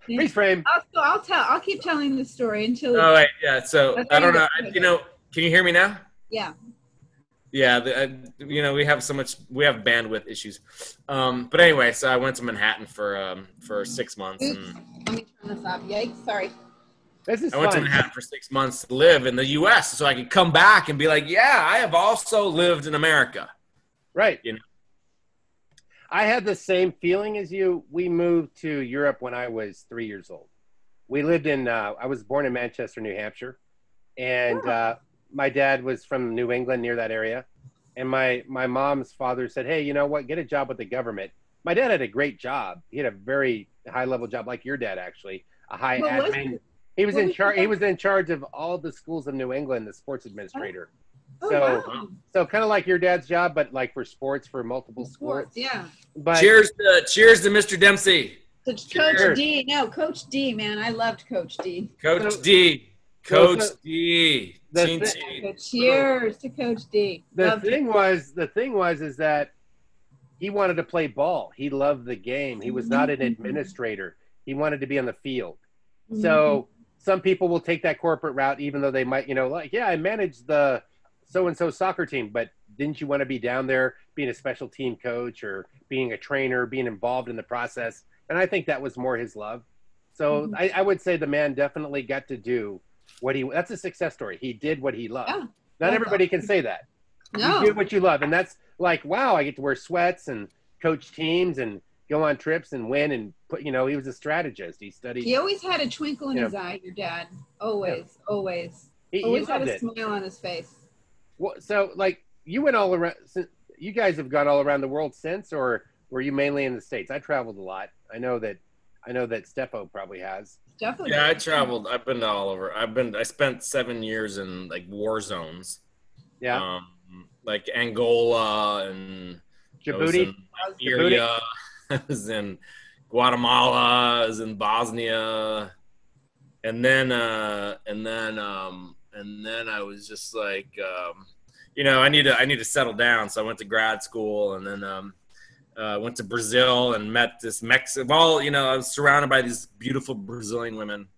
Freeze frame. I'll keep telling the story until. Oh wait, yeah. So I don't know. Can you hear me now? Yeah. Yeah, we have bandwidth issues. But anyway, so I went to Manhattan for 6 months. Oops, let me turn this off. Yikes, sorry. This is I went to Manhattan for 6 months to live in the U.S. so I could come back and be like, yeah, I have also lived in America. Right. You know? I had the same feeling as you. We moved to Europe when I was 3 years old. We lived in, I was born in Manchester, New Hampshire. And my dad was from New England, near that area. And my mom's father said, hey, you know what? Get a job with the government. My dad had a great job. He had a very high-level job, like your dad, actually. A high admin. He was in charge. He was in charge of all the schools of New England, the sports administrator. So kind of like your dad's job, but like for sports, for multiple sports. Yeah. But cheers to Mr. Dempsey. Coach D. No, Coach D, man. I loved Coach D. Coach D. Cheers to Coach D. The thing was is that he wanted to play ball. He loved the game. He was not an administrator. He wanted to be on the field. So some people will take that corporate route, even though they might, like, yeah, I managed the so-and-so soccer team, but didn't you want to be down there being a special team coach or being a trainer, being involved in the process? And I think that was more his love. So I would say the man definitely got to do what that's a success story. He did what he loved. Yeah. Not everybody can say that. No. You do what you love. And that's like, wow, I get to wear sweats and coach teams and go on trips and win and put, he was a strategist. He studied. He always had a twinkle in his eye, your dad. Always. He always had a smile on his face. Well, so like you went all around, you guys have gone all around the world since, or were you mainly in the States? I traveled a lot. I know that Stefo probably has. Yeah, I traveled. I've been to all over. I spent 7 years in like war zones. Yeah. Like Angola and Djibouti. Nigeria. I was in Guatemala. I was in Bosnia, and then I was just like, I need to settle down. So I went to grad school, and then went to Brazil and met this Mexican. Well, I was surrounded by these beautiful Brazilian women,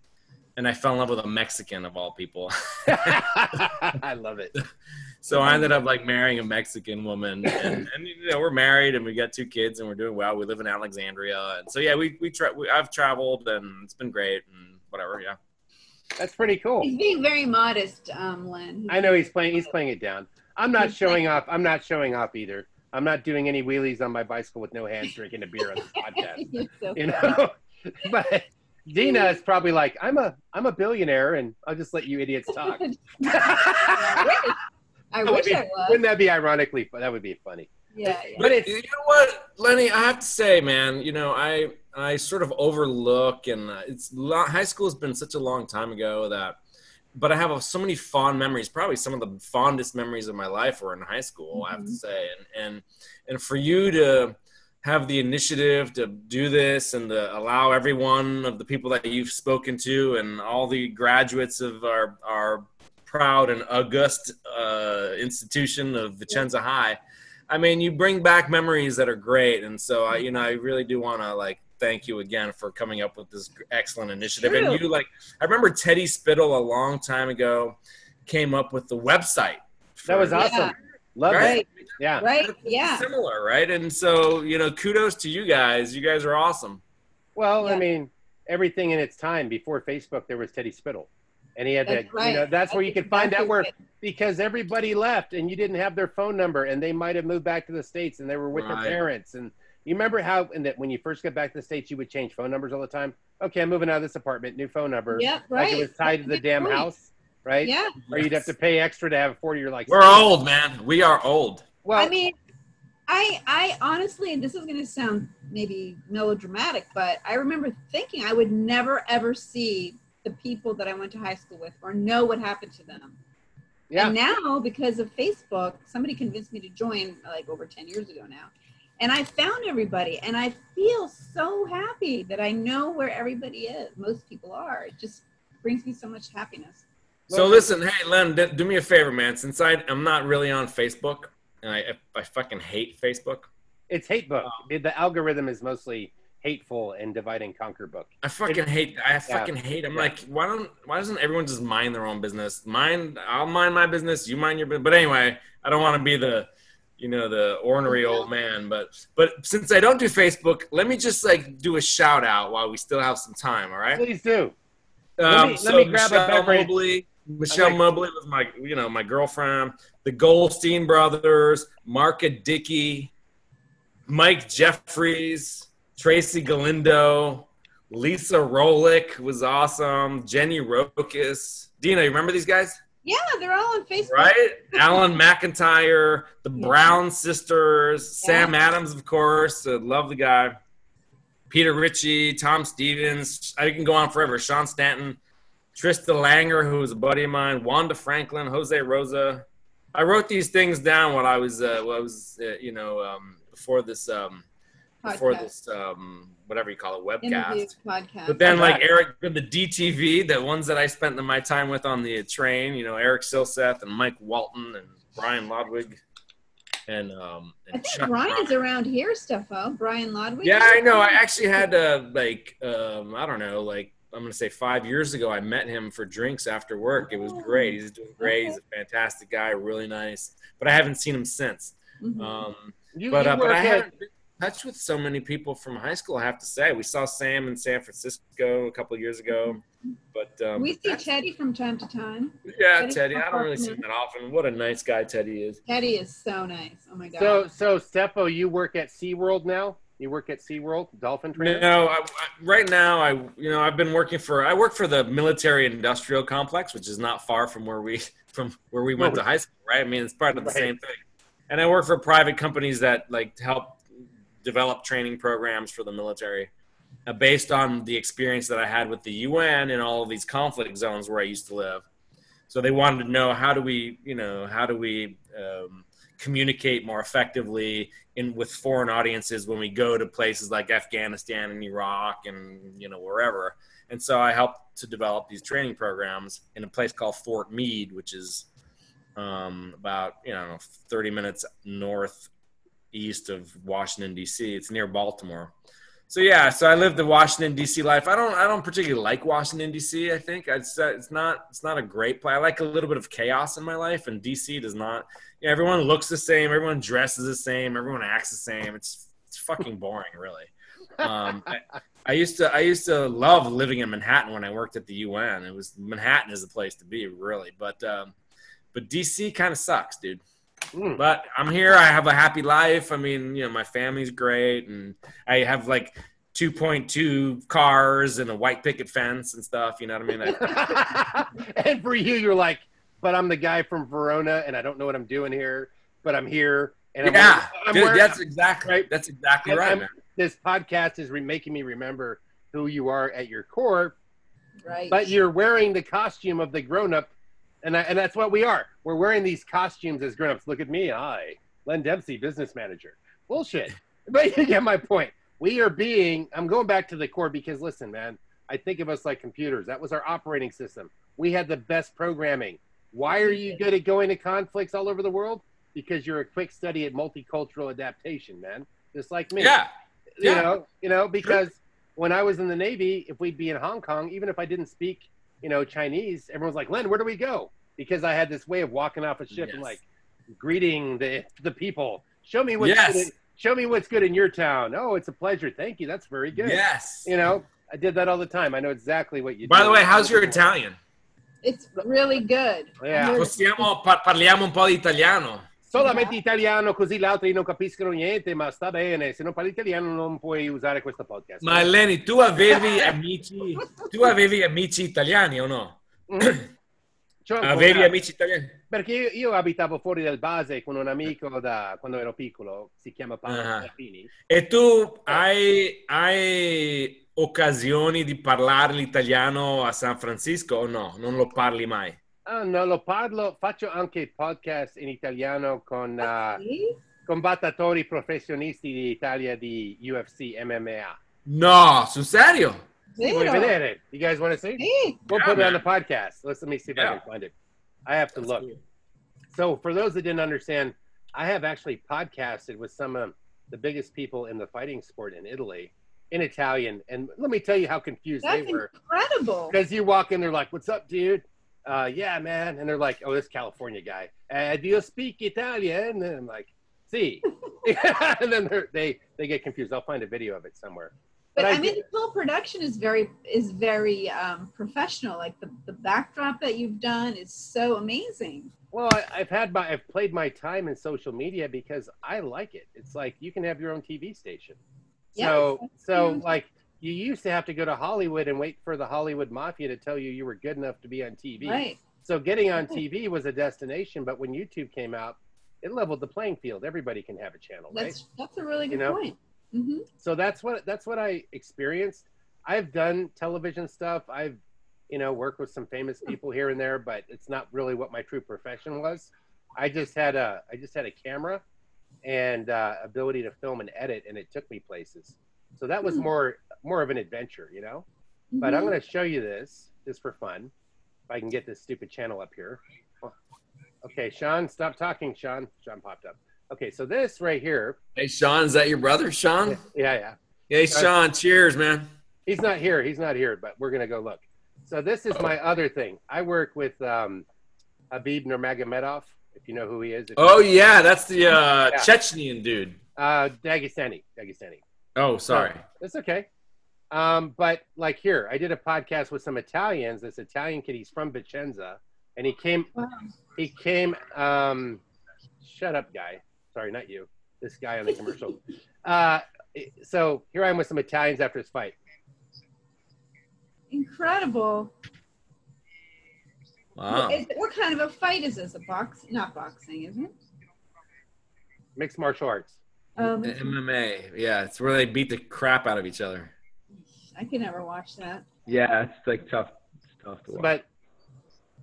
and I fell in love with a Mexican of all people. I love it. So I ended up like marrying a Mexican woman, and we're married and we got 2 kids and we're doing well. We live in Alexandria, and so yeah, I've traveled and it's been great and whatever. Yeah, that's pretty cool. He's being very modest, Len. I know he's playing it down. I'm not showing off. I'm not showing off either. I'm not doing any wheelies on my bicycle with no hands drinking a beer on the podcast. But Dina is probably like, I'm a billionaire and I'll just let you idiots talk. I wish I was. Wouldn't that be ironically? That would be funny. Yeah. But you know what, Lenny, I have to say, man, I sort of overlook, and high school has been such a long time ago but I have so many fond memories. Probably some of the fondest memories of my life were in high school, I have to say. And for you to have the initiative to do this and to allow every one of the people that you've spoken to and all the graduates of our proud and august institution of Vicenza High, I mean, you bring back memories that are great. And so I really do want to thank you again for coming up with this excellent initiative. True. And I remember Teddy Spittle a long time ago came up with the website. That was awesome. Yeah. Love it. Yeah. Right. Yeah. Similar, right? And so, kudos to you guys. You guys are awesome. Well, yeah. I mean, everything in its time. Before Facebook, there was Teddy Spittle. And he had that's where you could find out because everybody left and you didn't have their phone number and they might have moved back to the States and they were with their parents. And you remember how when you first got back to the States, you would change phone numbers all the time? Okay, I'm moving out of this apartment, new phone number. Yeah, right. Like it was tied to the damn house, right? Yeah. Or you'd have to pay extra to have it for you. We're old, man. We are old. Well, I mean, I honestly, and this is going to sound maybe melodramatic, but I remember thinking I would never, ever see the people that I went to high school with or know what happened to them. Yeah. And now, because of Facebook, somebody convinced me to join over 10 years ago now. And I found everybody, and I feel so happy that I know where everybody is. Most people are. It just brings me so much happiness. So listen, hey, Len, do me a favor, man. Since I'm not really on Facebook, and I fucking hate Facebook. It's hate book. The algorithm is mostly hateful and divide and conquer book. I fucking hate. I'm like, why doesn't everyone just mind their own business? I'll mind my business. You mind your business. But anyway, I don't want to be the ornery old man. But since I don't do Facebook, let me just like do a shout out while we still have some time. All right. Please do. Let me grab a beverage. Michelle Mobley was my girlfriend. The Goldstein brothers, Marka Dickey, Mike Jeffries, Tracy Galindo, Lisa Rolick was awesome. Jenny Rokas. Dina, you remember these guys? Yeah, they're all on Facebook. Right? Alan McIntyre, the Brown sisters, Sam Adams, of course. Love the guy. Peter Ritchie, Tom Stevens. I can go on forever. Sean Stanton, Trista Langer, who was a buddy of mine, Wanda Franklin, Jose Rosa. I wrote these things down when I was before this whatever you call it, webcast. But then like Eric, the DTV, the ones that I spent my time with on the train, Eric Silseth and Mike Walton and Brian Lodwig. And I think Chuck Brian's around here, Stefo. Brian Lodwig. Yeah, I know. I actually had I don't know, like I'm going to say 5 years ago, I met him for drinks after work. It was great. He's doing great. He's a fantastic guy, really nice. But I haven't seen him since. Mm-hmm. But I haven't been in touch with so many people from high school, I have to say. We saw Sam in San Francisco a couple of years ago. But we see Teddy from time to time. Yeah, Teddy. I don't really see him that often. What a nice guy Teddy is. Teddy is so nice. Oh, my God. So Stefo, you work at SeaWorld now? You work at SeaWorld, dolphin trainer? No, right now I've been working I work for the military industrial complex, which is not far from where we went to high school, right? I mean, it's part of the same thing. And I work for private companies that like help develop training programs for the military based on the experience that I had with the UN in all of these conflict zones where I used to live. So they wanted to know how do we communicate more effectively with foreign audiences when we go to places like Afghanistan and Iraq and wherever. And so I helped to develop these training programs in a place called Fort Meade, which is about 30 minutes northeast of Washington D.C. It's near Baltimore. So I lived the Washington D.C. life. I don't particularly like Washington D.C. I think it's not a great place. I like a little bit of chaos in my life, and D.C. does not. Everyone looks the same. Everyone dresses the same. Everyone acts the same. It's fucking boring, really. I used to love living in Manhattan when I worked at the UN. Manhattan is the place to be, really. But D.C. kind of sucks, dude. But I'm here. I have a happy life. I mean, my family's great, and I have like 2.2 cars and a white picket fence and stuff. You know what I mean? And for you, you're like, but I'm the guy from Verona, and I don't know what I'm doing here, but I'm here. And that's exactly right. That's exactly right, man. This podcast is making me remember who you are at your core. Right. But you're wearing the costume of the grown-up. And that's what we are. We're wearing these costumes as grown-ups. Look at me. Len Dempsey, business manager. Bullshit. But you get my point. I'm going back to the core because, listen, man, I think of us like computers. That was our operating system. We had the best programming. Why are you good at going to conflicts all over the world? Because you're a quick study at multicultural adaptation, man. Just like me. Yeah. Because when I was in the Navy, if we'd be in Hong Kong, even if I didn't speak Chinese, everyone's like, Len, where do we go? Because I had this way of walking off a ship and like greeting the people. Show me what's good in your town. Oh, it's a pleasure. Thank you. That's very good. Yes. I did that all the time. I know exactly what you do. By the way, how's your Italian? It's really good. Yeah. Parliamo un po' di italiano. Solamente italiano, così gli altri non capiscono niente, ma sta bene. Se non parli italiano non puoi usare questo podcast. Ma Eleni, tu avevi amici italiani o no? Avevi amici italiani? Perché io abitavo fuori dal base con un amico da quando ero piccolo, si chiama Paolo Serafini. E tu hai occasioni di parlare l'italiano a San Francisco o no? Non lo parli mai? No, lo parlo, faccio anche podcast in italiano con combattatori professionisti d'Italia di UFC MMA. No, sul serio? Vuoi vedere? You guys want to see? We'll put it on the podcast. Let me see if I can find it. I have to look. Cool. So for those that didn't understand, I have actually podcasted with some of the biggest people in the fighting sport in Italy. in Italian. And let me tell you how confused That's they were. incredible. Because you walk in, they're like, "What's up, dude?" Yeah, man. And they're like, "Oh, this California guy. Do you speak Italian?" And I'm like, "See." And then they get confused. I'll find a video of it somewhere. But I mean, the whole production is very professional. Like the backdrop that you've done is so amazing. Well, I've played my time in social media because I like it. It's like you can have your own TV station. So like you used to have to go to Hollywood and wait for the Hollywood mafia to tell you were good enough to be on TV. Right. So getting on TV was a destination, but when YouTube came out, it leveled the playing field. Everybody can have a channel, right? That's a really good point. Mm-hmm. So that's what I experienced. I've done television stuff. I've worked with some famous people here and there, but it's not really what my true profession was. I just had a camera and ability to film and edit, and it took me places. So that was more of an adventure, Mm-hmm. But I'm going to show you this just for fun. If I can get this stupid channel up here. Okay, Sean, stop talking, Sean. Sean popped up. Okay, so this right here. Hey, Sean, is that your brother, Sean? Yeah. Hey, Sean, cheers, man. He's not here, but we're going to go look. So this is my other thing. I work with Habib Nurmagomedov, if you know who he is. Yeah, that's the Chechnyan dude. Dagestani. Oh, sorry. That's okay. But like here, I did a podcast with some Italians. This Italian kid, he's from Vicenza, and he came. Shut up, guy. Sorry, not you. This guy on the commercial. So here I am with some Italians after his fight. Incredible. Wow. What kind of a fight is this? Not boxing, is it? Mixed martial arts. MMA. Yeah, it's where they beat the crap out of each other. I could never watch that. Yeah, it's like tough. It's tough to watch.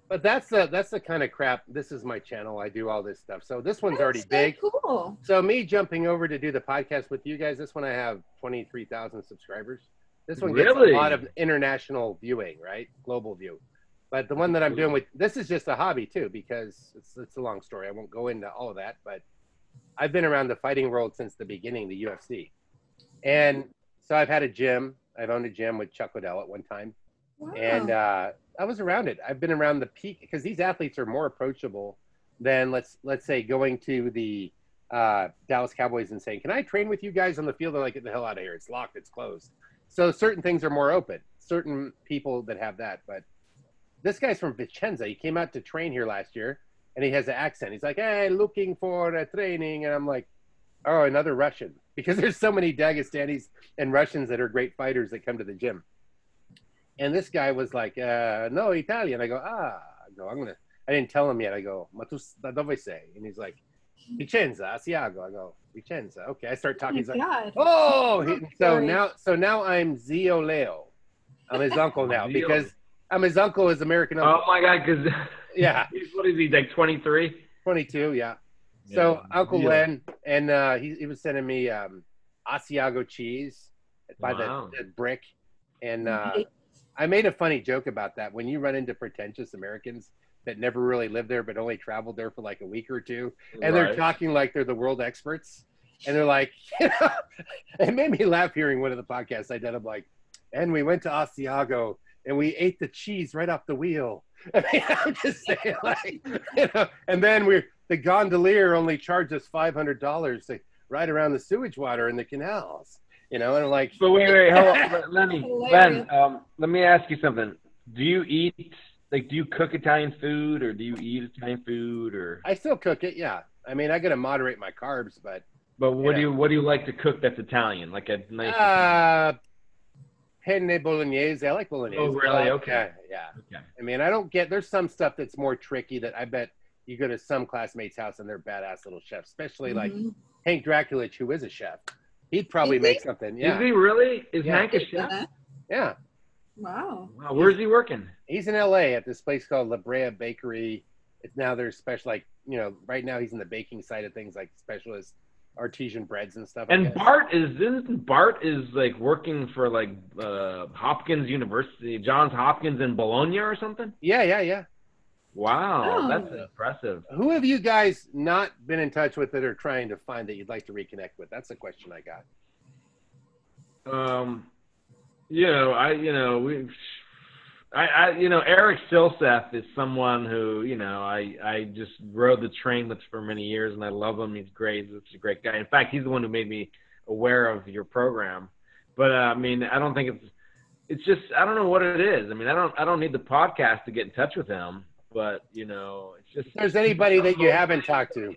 But that's the kind of crap. This is my channel. I do all this stuff. So this one's already big. Cool. So me jumping over to do the podcast with you guys, this one I have 23,000 subscribers. This one gets a lot of international viewing, right? Global view. But the one that I'm doing this is just a hobby too, because it's a long story. I won't go into all of that, but I've been around the fighting world since the beginning, the UFC. And so I've had a gym. I've owned a gym with Chuck Liddell at one time. Wow. And I was around it. I've been around the peak because these athletes are more approachable than let's say going to the Dallas Cowboys and saying, "Can I train with you guys on the field?" They're like, "Get the hell out of here. It's locked. It's closed." So certain things are more open. Certain people that have that. But this guy's from Vicenza. He came out to train here last year, and he has an accent. He's like, "Hey, looking for a training," and I'm like, "Oh, another Russian," because there's so many Dagestanis and Russians that are great fighters that come to the gym. And this guy was like, "No, Italian." I go, I didn't tell him yet. I go, "Ma tu da dove sei?" And he's like, "Vicenza, Asiago." I go, "Vicenza." Okay, I start talking. He's like, "Oh!" So now I'm Zio Leo. I'm his uncle now because I'm his uncle, his American uncle. Oh my God, because yeah, what is he, like 23? 22, yeah. So Uncle Len, and he was sending me Asiago cheese by the brick, and I made a funny joke about that. When you run into pretentious Americans that never really lived there but only traveled there for like a week or two, and they're talking like they're the world experts, and they're like, it made me laugh hearing one of the podcasts I did. I'm like, "And we went to Asiago and we ate the cheese right off the wheel." I mean, I'm just saying, like, and then the gondolier only charged us $500 to ride around the sewage water in the canals. And I'm like, but wait, hold on. Len, let me ask you something. Do you eat, do you cook Italian food, or do you eat Italian food, or? I still cook it, yeah. I mean, I got to moderate my carbs, but what do you like to cook that's Italian, like a nice? Penne bolognese. I like bolognese. Oh, really? Okay. Yeah. Okay. I mean, there's some stuff that's more tricky that I bet you go to some classmates' house and they're badass little chefs, especially like Hank Draculich, who is a chef. He'd probably make something. Yeah. Is he really? Is Hank a chef? Yeah. Wow. Where's he working? He's in LA at this place called La Brea Bakery. It's now there's special, like, right now he's in the baking side of things, like specialist artesian breads and stuff. And Bart is like working for like Hopkins University, Johns Hopkins in Bologna or something? Yeah. Wow, that's impressive. Who have you guys not been in touch with that are trying to find that you'd like to reconnect with? That's the question I got. Eric Silseth is someone who, I just rode the train with for many years, and I love him. He's great. He's a great guy. In fact, he's the one who made me aware of your program. But I don't think it's just, I don't know what it is. I don't need the podcast to get in touch with him, but it's just. If there's anybody that you haven't talked to,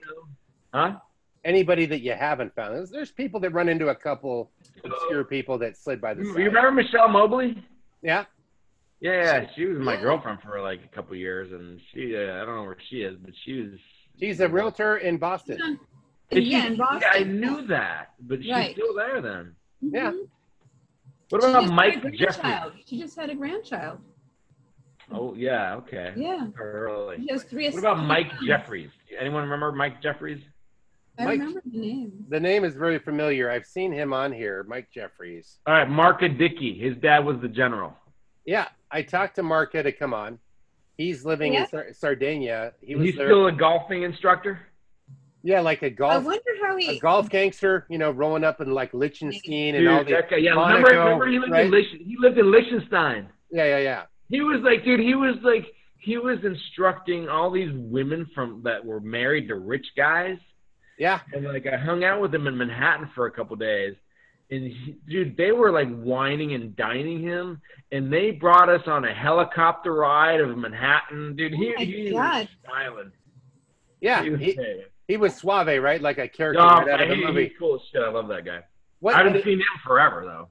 huh? Anybody that you haven't found. There's people that run into a couple obscure people that slid by the side. You remember Michelle Mobley? Yeah. Yeah, she was my girlfriend for like a couple years, and she, I don't know where she is, but she's a realtor in Boston. Yeah, in Boston. Yeah, I knew that, but she's still there then. Yeah. What about Mike Jeffries? She just had a grandchild. Oh, yeah, okay. Yeah. Early. She has 3. What about Mike Jeffries? Anyone remember Mike Jeffries? I remember the name. The name is very familiar. I've seen him on here, Mike Jeffries. All right, Marka Dickey. His dad was the general. Yeah, I talked to Marka to come on. He's living in Sardinia. He's still a golfing instructor? Yeah, like a golf. I wonder how a golf gangster, rolling up in like Liechtenstein and all the. Yeah, Monaco, remember he lived in Liechtenstein. Yeah. He was like, dude, he was instructing all these women that were married to rich guys. Yeah. And like I hung out with him in Manhattan for a couple days. And dude, they were like whining and dining him, and they brought us on a helicopter ride of Manhattan. Dude, he was smiling. Yeah, he was suave, right? Like a character right out of a movie. He's cool as shit. I love that guy. I haven't seen him forever though.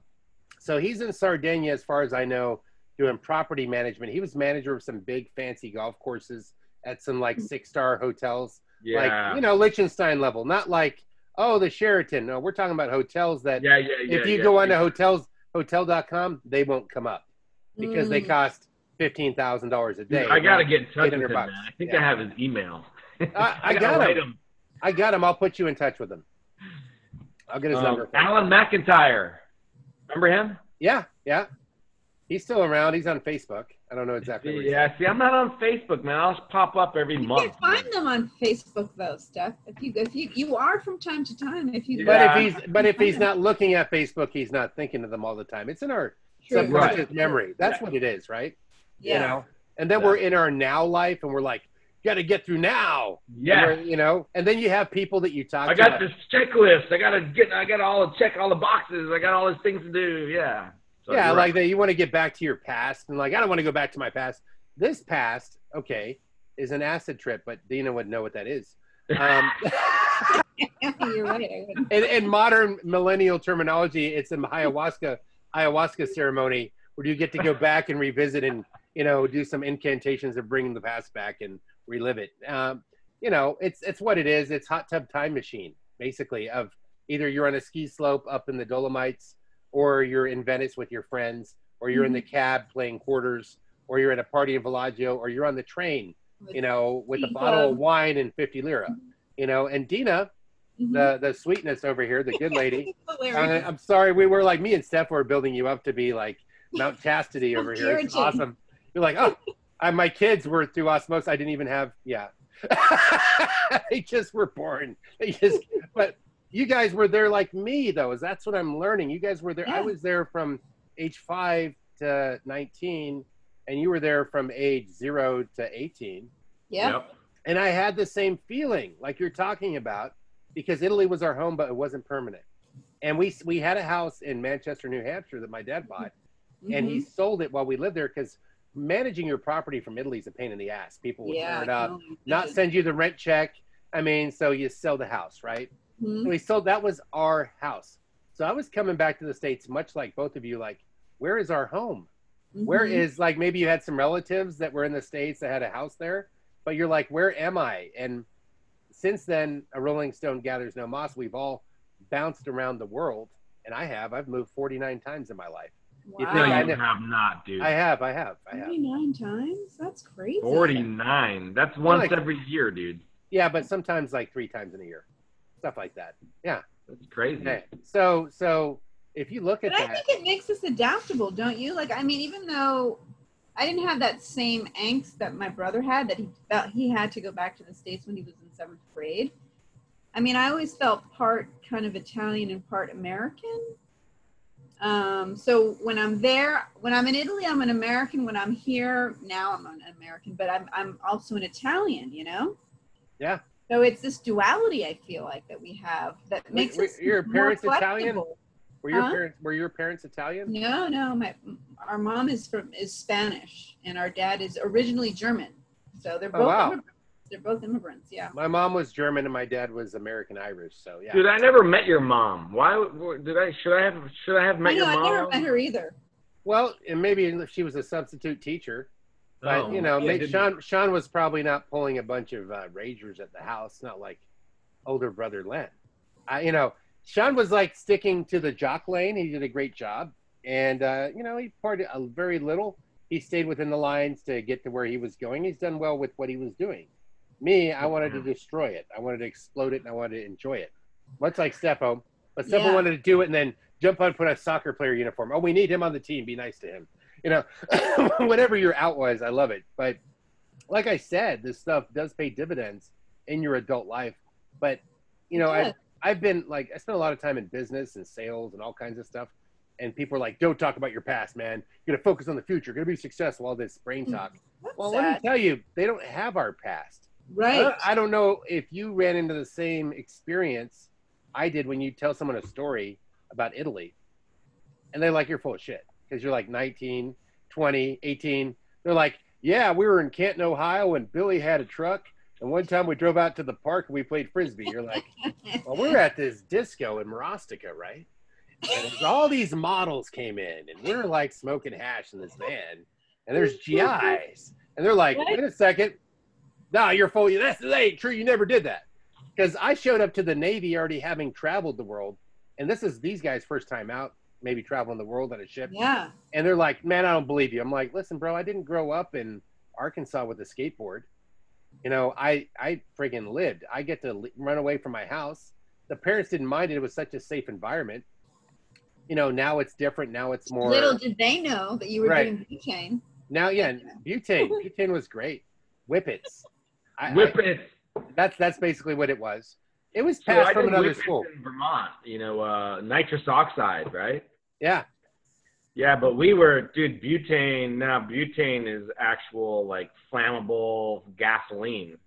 So he's in Sardinia, as far as I know, doing property management. He was manager of some big fancy golf courses at some like 6-star hotels. Yeah. Like, Liechtenstein level, not like, the Sheraton. No, we're talking about hotels that if you go on to hotel.com, they won't come up because they cost $15,000 a day. I got to get in touch with him, man. I think I have his email. I got him. I got him. I'll put you in touch with him. I'll get his number. Alan McIntyre. Remember him? Yeah. He's still around. He's on Facebook. I don't know exactly where he's at. See, I'm not on Facebook, man. I'll just pop up every month. You can find them on Facebook, though, Steph. If you are from time to time. But if he's not looking at Facebook, he's not thinking of them all the time. It's in our subconscious memory. That's what it is, right? Yeah. And then we're in our now life, and we're like, got to get through now. Yeah. And then you have people that you talk to. I got this checklist. I got to check all the boxes. I got all these things to do. Yeah. So like that. You want to get back to your past, and like, I don't want to go back to my past. This past, is an acid trip, but Dina wouldn't know what that is. You're right. In modern millennial terminology, it's an ayahuasca ceremony where you get to go back and revisit and do some incantations of bringing the past back and relive it. It's what it is. It's hot tub time machine, basically. Of either you're on a ski slope up in the Dolomites, or you're in Venice with your friends, or you're in the cab playing quarters, or you're at a party in Villaggio, or you're on the train, with a bottle of wine and 50 lira, and Dina, the sweetness over here, the good lady. I'm sorry, we were like, me and Steph were building you up to be like Mount Chastity over here. It's awesome. You're like, my kids were through osmosis. I didn't even have, they just were born. But you guys were there like me, though. That's what I'm learning. You guys were there. Yeah. I was there from age 5 to 19, and you were there from age 0 to 18. Yeah. Yep. And I had the same feeling like you're talking about, because Italy was our home, but it wasn't permanent. And we had a house in Manchester, New Hampshire that my dad bought, and he sold it while we lived there, because managing your property from Italy is a pain in the ass. People would tear it up, not send you the rent check. So you sell the house, right? So we sold, that was our house. So I was coming back to the States, much like both of you, like, where is our home? Where is, like, maybe you had some relatives that were in the States that had a house there, but you're like, where am I? And since then, a Rolling Stone gathers no moss. We've all bounced around the world, and I've moved 49 times in my life. Wow. No, you have not, dude. I have. 49 times? That's crazy. 49. That's once every year, dude. Yeah, but sometimes like 3 times in a year. Stuff like that. Yeah. That's crazy. Okay. So if you look at that. I think it makes us adaptable, don't you? Like, I mean, even though I didn't have that same angst that my brother had, that he felt he had to go back to the States when he was in 7th grade. I mean, I always felt part kind of Italian and part American. So when I'm there, when I'm in Italy, I'm an American. When I'm here, now I'm an American, but I'm also an Italian, you know? Yeah. So it's this duality I feel like that we have that makes us Your more parents flexible. Italian? Were your parents Italian? No, our mom is Spanish and our dad is originally German. So they're both immigrants. They're both immigrants, yeah. My mom was German and my dad was American Irish, so yeah. Dude, I never met your mom. Why did I? Should I have met your mom? I never met her either. Well, and maybe she was a substitute teacher, but Sean was probably not pulling a bunch of ragers at the house. Not like older brother Len. Sean was like sticking to the jock lane. He did a great job, and he parted very little. He stayed within the lines to get to where he was going. He's done well with what he was doing. Me, I wanted to destroy it. I wanted to explode it, and I wanted to enjoy it. Much like Stefo. But Stefo wanted to do it and then jump on, put a soccer player uniform. Oh, we need him on the team. Be nice to him. Whatever your out was, I love it. But like I said, this stuff does pay dividends in your adult life. But, I've been like, I spent a lot of time in business and sales and all kinds of stuff. And people are like, don't talk about your past, man. You're going to focus on the future. You're going to be successful, all this brain talk. Well, let me tell you, they don't have our past. Right. I don't know if you ran into the same experience I did when you tell someone a story about Italy. And they're like, you're full of shit. Because you're like 19, 20, 18. They're like, yeah, we were in Canton, Ohio, and Billy had a truck. And one time we drove out to the park and we played Frisbee. You're like, well, we're at this disco in Marostica, right? And all these models came in, and we're like smoking hash in this van, and there's GIs, and they're like, wait a second, no, you're full. That ain't true. You never did that, because I showed up to the Navy already having traveled the world, and this is these guys' first time out, maybe traveling the world on a ship. Yeah. And they're like, man, I don't believe you. I'm like, listen, bro, I didn't grow up in Arkansas with a skateboard. I friggin' lived. I get to run away from my house. The parents didn't mind it. It was such a safe environment. Now it's different. Now it's more. Little did they know that you were doing butane. Now, butane. Butane was great. Whippets. Whippets. That's basically what it was. It was passed from another school. In Vermont, nitrous oxide, right? Yeah. Yeah, but we were, dude, butane. Now butane is actual like flammable gasoline.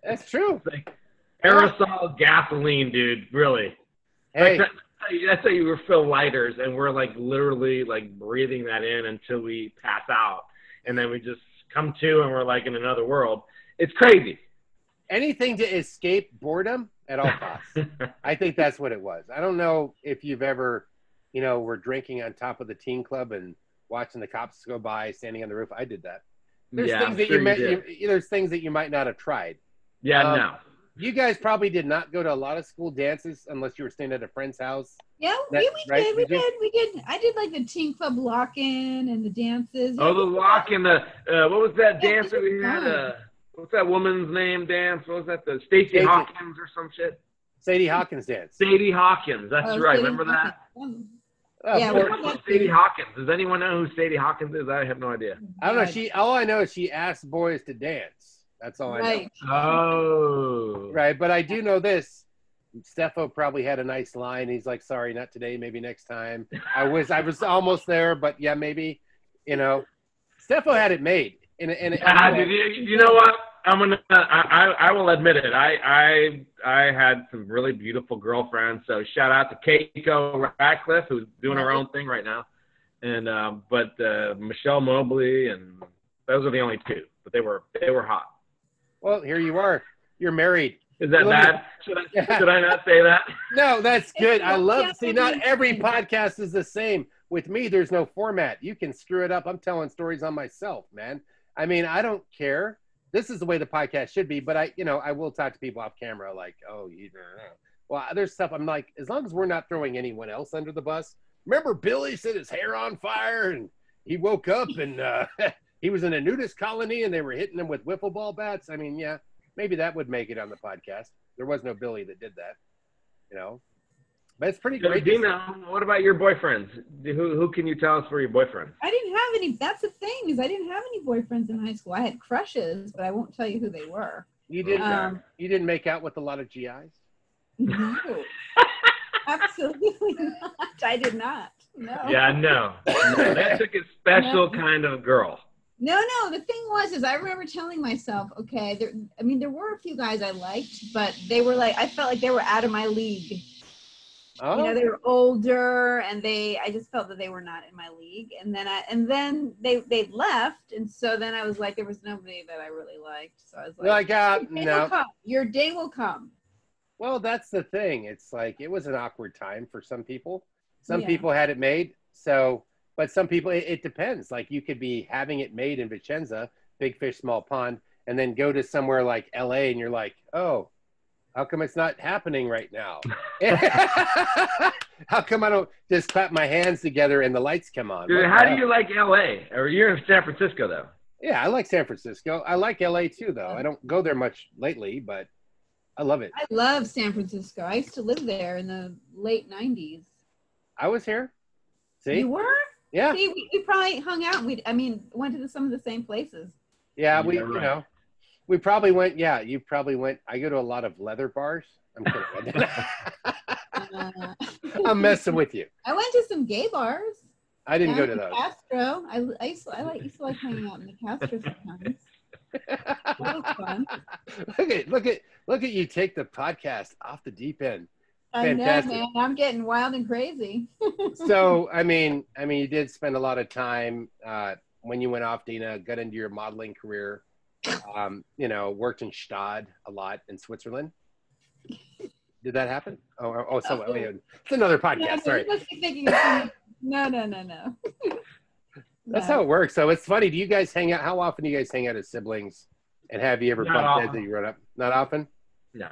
That's true. It's like aerosol gasoline, dude. Really. Hey. That's how you refill lighters, and we're like literally like breathing that in until we pass out, and then we just come to, and we're like in another world. It's crazy. Anything to escape boredom at all costs. I think that's what it was. I don't know if you've ever, were drinking on top of the teen club and watching the cops go by, standing on the roof. I did that. There's things that there's things that you might not have tried. Yeah, no. You guys probably did not go to a lot of school dances unless you were staying at a friend's house. Yeah, we did. I did like the teen club lock-in and the dances. Oh, the lock-in, what was that dance that we had? What's that woman's name dance? What was that? The Stacey Hawkins or some shit? Sadie Hawkins dance. Sadie Hawkins, that's right. Remember that? Sadie Hawkins. Does anyone know who Sadie Hawkins is? I have no idea. I don't know. All I know is she asked boys to dance. That's all I know. Oh. Right, but I do know this. Stefo probably had a nice line. He's like, sorry, not today, maybe next time. I was almost there, but yeah, maybe. Stefo had it made. You know what? I will admit it. I had some really beautiful girlfriends. So shout out to Keiko Ratcliffe, who's doing her own thing right now. And but Michelle Mobley, and those are the only two. But they were hot. Well, here you are. You're married. Is that bad? Should I not say that? No, that's good. I love see, not every podcast is the same. With me, there's no format. You can screw it up. I'm telling stories on myself, man. I mean, I don't care. This is the way the podcast should be, but I will talk to people off camera like, oh, you don't know. Well, there's stuff I'm like, as long as we're not throwing anyone else under the bus. Remember Billy set his hair on fire and he woke up and he was in a nudist colony and they were hitting him with wiffle ball bats. I mean, yeah, maybe that would make it on the podcast. There was no Billy that did that, But it's pretty great. Dina, what about your boyfriends? Who can you tell us were your boyfriends? I didn't have any. That's the thing, is I didn't have any boyfriends in high school. I had crushes, but I won't tell you who they were. You didn't make out with a lot of GIs? No. Absolutely not. I did not. No. Yeah, no. That took a special kind of girl. No. The thing was, I remember telling myself, okay, there were a few guys I liked, but they were like, I felt like they were out of my league. Oh. They were older, and I just felt that they were not in my league. And then they left, and so then I was like, there was nobody that I really liked. So I was like, no. Your day will come. Well, that's the thing. It's like it was an awkward time for some people. Some people had it made. So, but some people, it depends. Like you could be having it made in Vicenza, big fish, small pond, and then go to somewhere like LA, and you're like, oh, how come it's not happening right now? How come I don't just clap my hands together and the lights come on? Dude, how do you like LA? Or you're in San Francisco, though. Yeah, I like San Francisco. I like LA too, though. I don't go there much lately, but I love it. I love San Francisco. I used to live there in the late 90s. I was here. See? You were? Yeah. See, we probably hung out. Went to some of the same places. Yeah, we probably went. Yeah, you probably went. I go to a lot of leather bars. I'm kidding. I'm messing with you. I went to some gay bars. I didn't go to those. Castro. I used to like hanging out in the Castro sometimes. That was fun. Look at you take the podcast off the deep end. Fantastic. I know, man. I'm getting wild and crazy. So, I mean, you did spend a lot of time when you went off, Dina, got into your modeling career. Worked in Stade a lot in Switzerland. Did that happen? It's another podcast. Sorry. No. That's how it works. So it's funny. Do you guys hang out? How often do you guys hang out as siblings? And have you ever bumped heads that you run up? Not often? No.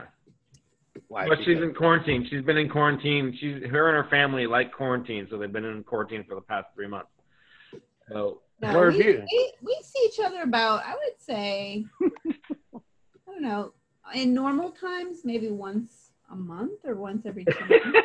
Why? But she's in quarantine. She's been in quarantine. Her and her family like quarantine, so they've been in quarantine for the past 3 months. So no, we see each other about, I would say, I don't know, in normal times, maybe once a month or once every 2 months.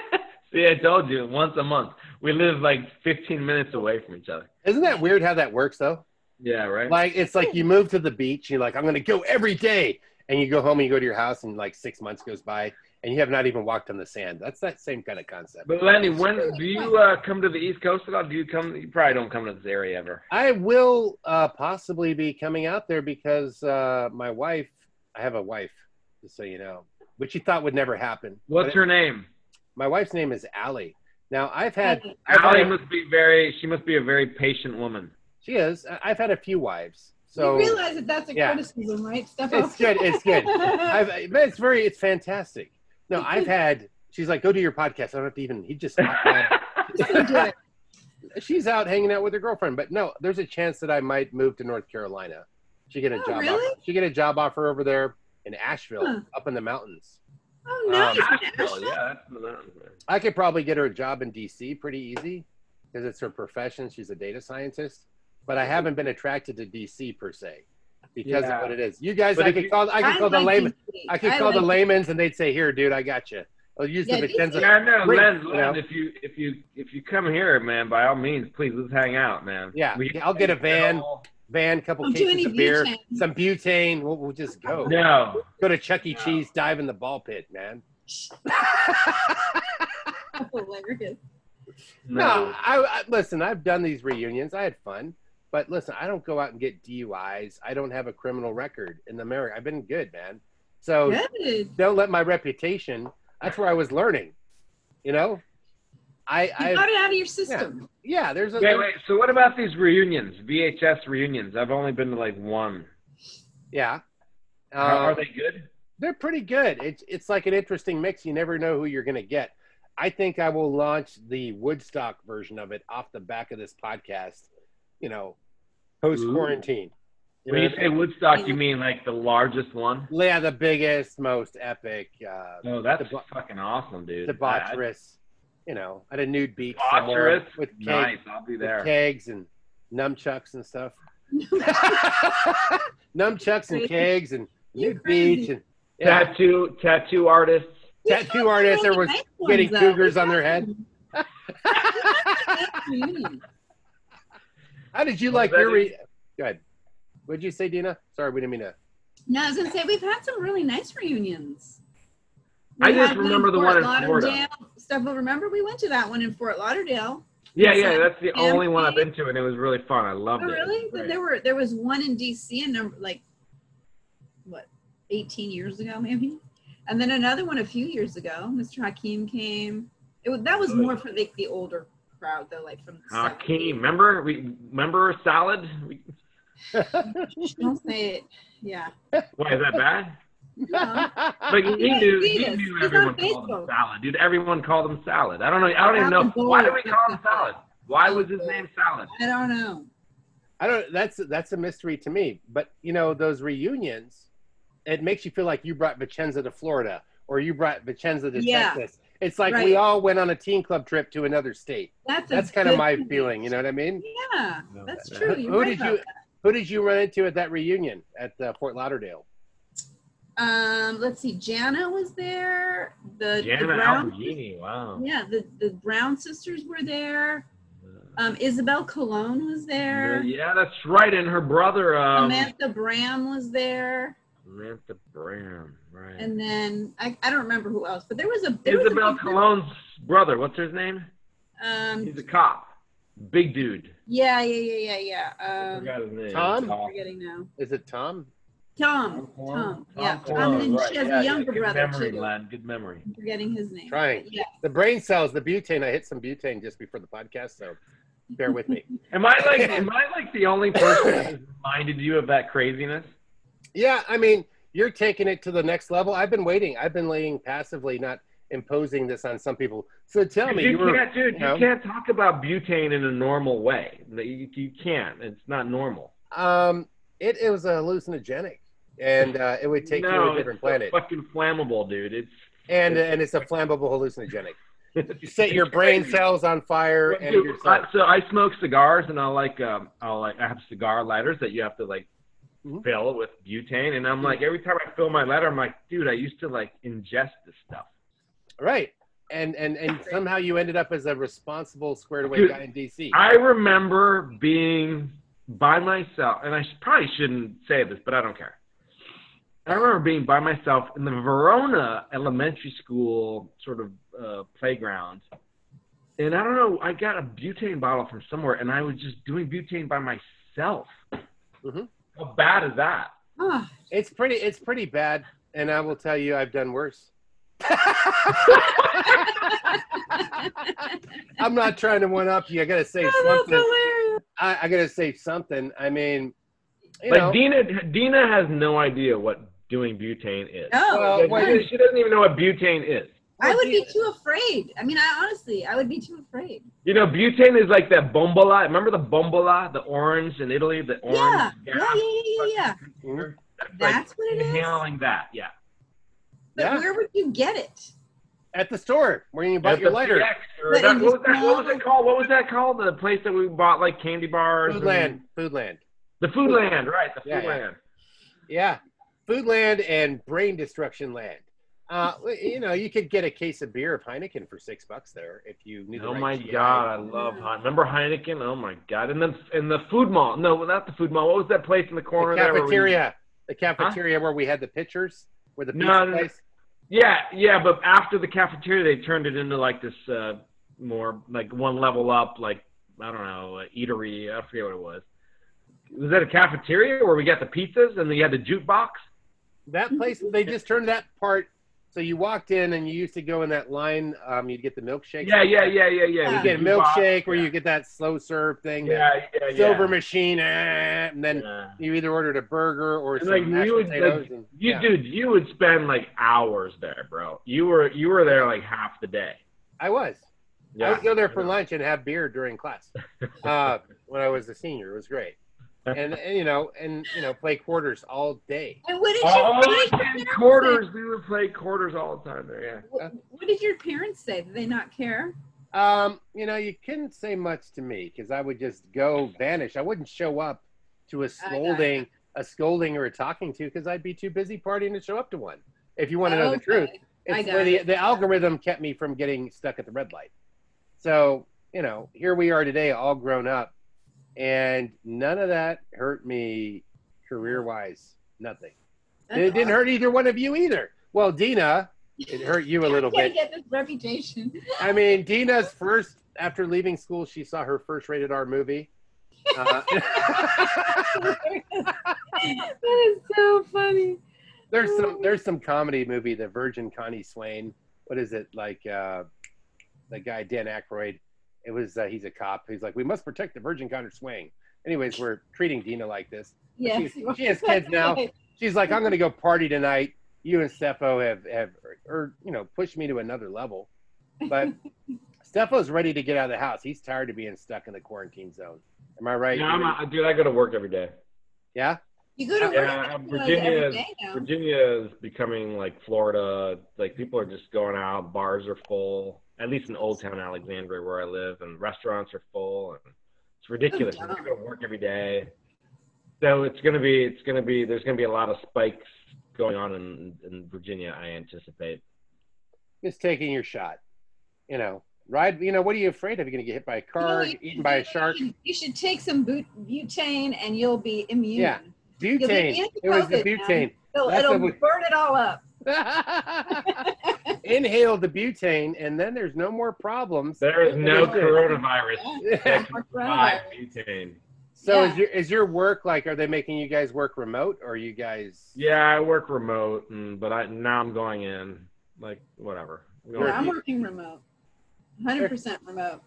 See, I told you, once a month. We live like 15 minutes away from each other. Isn't that weird how that works, though? Yeah, right? Like, it's like you move to the beach, and you're like, I'm going to go every day. And you go home and you go to your house, and like 6 months goes by, and you have not even walked on the sand. That's that same kind of concept. But Lenny, when do you come to the East Coast at all? You probably don't come to this area ever. I will possibly be coming out there because my wife, I have a wife, just so you know, which you thought would never happen. What's her name? My wife's name is Allie. Now Allie must be a very patient woman. She is. I've had a few wives. So you realize that's a criticism, right, Stefo? It's good. It's good. It's fantastic. No, she's like, go do your podcast. I don't have to even, he just, she's out hanging out with her girlfriend. But no, there's a chance that I might move to North Carolina. She get a job really? offer. She get a job offer over there in Asheville, up in the mountains. Oh, nice. Yeah, that's the mountains. I could probably get her a job in DC pretty easy because it's her profession. She's a data scientist. But I haven't been attracted to DC per se because of what it is. You guys, I could call the layman. I could call the laymans, and they'd say, "Here, dude, I got you." I'll use the Vicenza. Yeah, no, Len, if you come here, man, by all means, please let's hang out, man. Yeah, I'll get a van, couple cases of beer, some butane. We'll just go. No, go to Chuck E. Cheese, dive in the ball pit, man. Hilarious. No, I listen. I've done these reunions. I had fun. But listen, I don't go out and get DUIs. I don't have a criminal record in America. I've been good, man. So don't let my reputation. That's where I was learning. You know, you got it out of your system. Yeah, there's a. Wait. So what about these reunions? VHS reunions. I've only been to like one. Yeah. Are they good? They're pretty good. It's like an interesting mix. You never know who you're going to get. I think I will launch the Woodstock version of it off the back of this podcast. You know, post-quarantine. When you say Woodstock, you mean like the largest one? Yeah, the biggest, most epic. That's fucking awesome, dude. Debaucherous. You know, at a nude beach somewhere with kegs, nice. I'll be there. With kegs and nunchucks and stuff. Nunchucks and kegs and nude beach and tattoo artists. Tattoo artists. Everyone's getting cougars on their head. How did you like your Go ahead. What did you say, Dina? Sorry, we didn't mean to. No, I was going to say, we've had some really nice reunions. I just remember the one in Florida. Stefo, remember we went to that one in Fort Lauderdale? Yeah, that's the only one I've been to, and it was really fun. I loved it. Oh, really? There was one in DC, and like, what, 18 years ago, maybe? And then another one a few years ago. Mr. Hakeem came. That was more for like the older crowd, though, like from the Hakeem. Remember Salad? Don't say it. Yeah. Why, is that bad? No. But he knew everyone called him Salad. Dude, everyone called him Salad. I don't even know. Why do we call him Salad? Why was his name Salad? I don't know. That's a mystery to me. But, you know, those reunions, it makes you feel like you brought Vicenza to Florida or you brought Vicenza to Texas. It's like we all went on a teen club trip to another state. That's kind of my feeling. You know what I mean? Yeah, that's true. Who did you run into at that reunion at Fort Lauderdale? Let's see. Jana was there. Jana Alberghini. Wow. Yeah, the Brown sisters were there. Isabel Colon was there. Yeah, that's right. And her brother. Samantha Bram was there. Samantha Bram, right. And then I don't remember who else, but there was Isabel Colon's brother. What's his name? He's a cop. Big dude. Yeah. I forgot his name. Tom? I'm forgetting now. Is it Tom? Tom. Yeah. And then she has a younger brother memory, too. Len. Good memory. I'm forgetting his name. Trying. Yeah. The brain cells, the butane. I hit some butane just before the podcast, so bear with me. Am I like the only person that has reminded you of that craziness? Yeah, I mean, you're taking it to the next level. I've been waiting. I've been laying passively, not imposing this on some people. So tell me, you can't talk about butane in a normal way. You can't. It's not normal. It was a hallucinogenic, and it would take you to a different planet. It's fucking flammable, dude. It's a flammable hallucinogenic. You set your brain cells on fire, and so I smoke cigars, and I have cigar lighters that you have to fill with butane, and I'm like, every time I fill my lighter, I'm like, dude, I used to ingest this stuff. Right. And somehow you ended up as a responsible, squared away guy in DC. I remember being by myself, and I probably shouldn't say this, but I don't care. I remember being by myself in the Verona elementary school sort of playground. And I don't know, I got a butane bottle from somewhere, and I was just doing butane by myself. Mm-hmm. How bad is that? It's pretty bad, and I will tell you, I've done worse. I'm not trying to one up you. I gotta say something. I gotta say something. I mean, you know. Dina has no idea what doing butane is. No, she doesn't even know what butane is. I would be too afraid. I mean, I would be too afraid. You know, butane is like that bombola. Remember the bombola, the orange in Italy, the orange gas? Yeah. That's what it is? Inhaling that, yeah. But where would you get it? At the store where you bought your lighter. What was it called? What was that called? The place that we bought candy bars. Foodland. The Foodland, right? The Foodland. Yeah. Foodland and Brain Destruction Land. You know, you could get a case of beer of Heineken for $6 there if you knew the right. Oh my God, I love Heineken. Remember Heineken? Oh my God. And then in the food mall. No, not the food mall. What was that place in the corner? The cafeteria. The cafeteria where we had the pitchers. Where the pizza place. Yeah, but after the cafeteria, they turned it into this more one level up, I don't know, eatery. I forget what it was. Was that a cafeteria where we got the pizzas and then you had the jukebox? That place, they just turned that part. So you walked in and you used to go in that line. You'd get the milkshake. Yeah. You get a milkshake where you get that slow serve thing. Silver machine. And then you either ordered a burger or some mashed potatoes. Dude, you would spend hours there, bro. You were there half the day. I was. Yeah. I would go there for lunch and have beer during class. When I was a senior, it was great. And play quarters all day. And what did quarters? We would play quarters all the time there. Yeah. What did your parents say? Did they not care? You couldn't say much to me because I would just go vanish. I wouldn't show up to a scolding or a talking to because I'd be too busy partying to show up to one. If you want to know the truth, the algorithm kept me from getting stuck at the red light. So here we are today, all grown up. And none of that hurt me career-wise. Nothing. It didn't hurt either one of you either. Well, Dina, It hurt you a little You gotta bit. get this reputation. I mean, Dina's first, after leaving school, she saw her first rated R movie. That is so funny. There's some comedy movie, The Virgin Connie Swain. What is it, like the guy Dan Aykroyd? It was he's a cop. He's like, we must protect the Virgin Connie Swain. Anyways, we're treating Dina like this. Yes. She has kids now. She's like, I'm gonna go party tonight. You and Stefo have pushed me to another level. But Stefo's ready to get out of the house. He's tired of being stuck in the quarantine zone. Am I right? Yeah, dude, I go to work every day. Yeah? You go to work every day now. Virginia is becoming like Florida. Like, people are just going out. Bars are full. At least in Old Town Alexandria, where I live, and restaurants are full. And it's ridiculous. I go to work every day. So there's gonna be a lot of spikes going on in Virginia, I anticipate. Just taking your shot. What are you afraid of? You're going to get hit by a car, eaten by a shark? You should take some butane and you'll be immune. Yeah, butane. It was the butane. It'll burn it all up. Inhale the butane, and then there's no more problems. There is no coronavirus that can survive butane. So is your work, like, are they making you guys work remote, or are you guys? Yeah, I work remote, but now I'm going in, like, whatever. I'm working remote. 100% remote.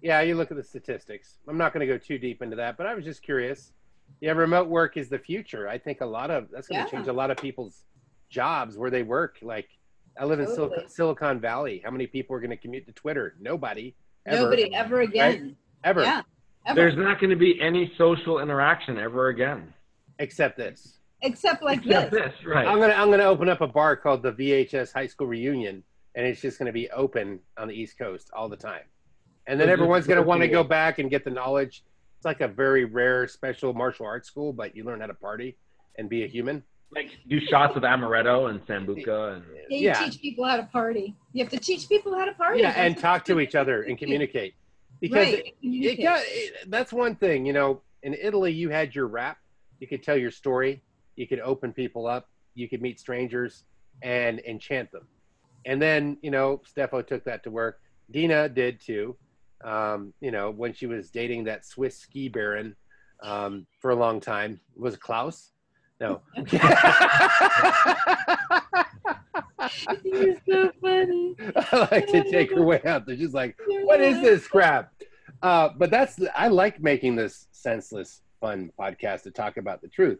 Yeah, you look at the statistics. I'm not going to go too deep into that, but I was just curious. Yeah, remote work is the future. I think that's going to change a lot of people's jobs where they work. Like, I live in Silicon Valley. How many people are going to commute to Twitter? Nobody. Nobody ever again. Right? Ever. Yeah. Ever. There's not going to be any social interaction ever again. Except this. Except this, right? I'm gonna open up a bar called the VHS High School Reunion, and it's just gonna be open on the East Coast all the time. And then everyone's gonna want to go back and get the knowledge. It's like a very rare, special martial arts school, but you learn how to party and be a human. Like, do shots of amaretto and sambuca. And you teach people how to party. You have to teach people how to party. Yeah, and talk to each other and communicate. Because that's one thing, in Italy, you had your rap. You could tell your story. You could open people up. You could meet strangers and enchant them. And then, Stefo took that to work. Dina did too. When she was dating that Swiss ski baron for a long time. Was it Klaus? No. You're so funny. I like to take her way out. They're just like, what is this crap? But I like making this senseless, fun podcast to talk about the truth.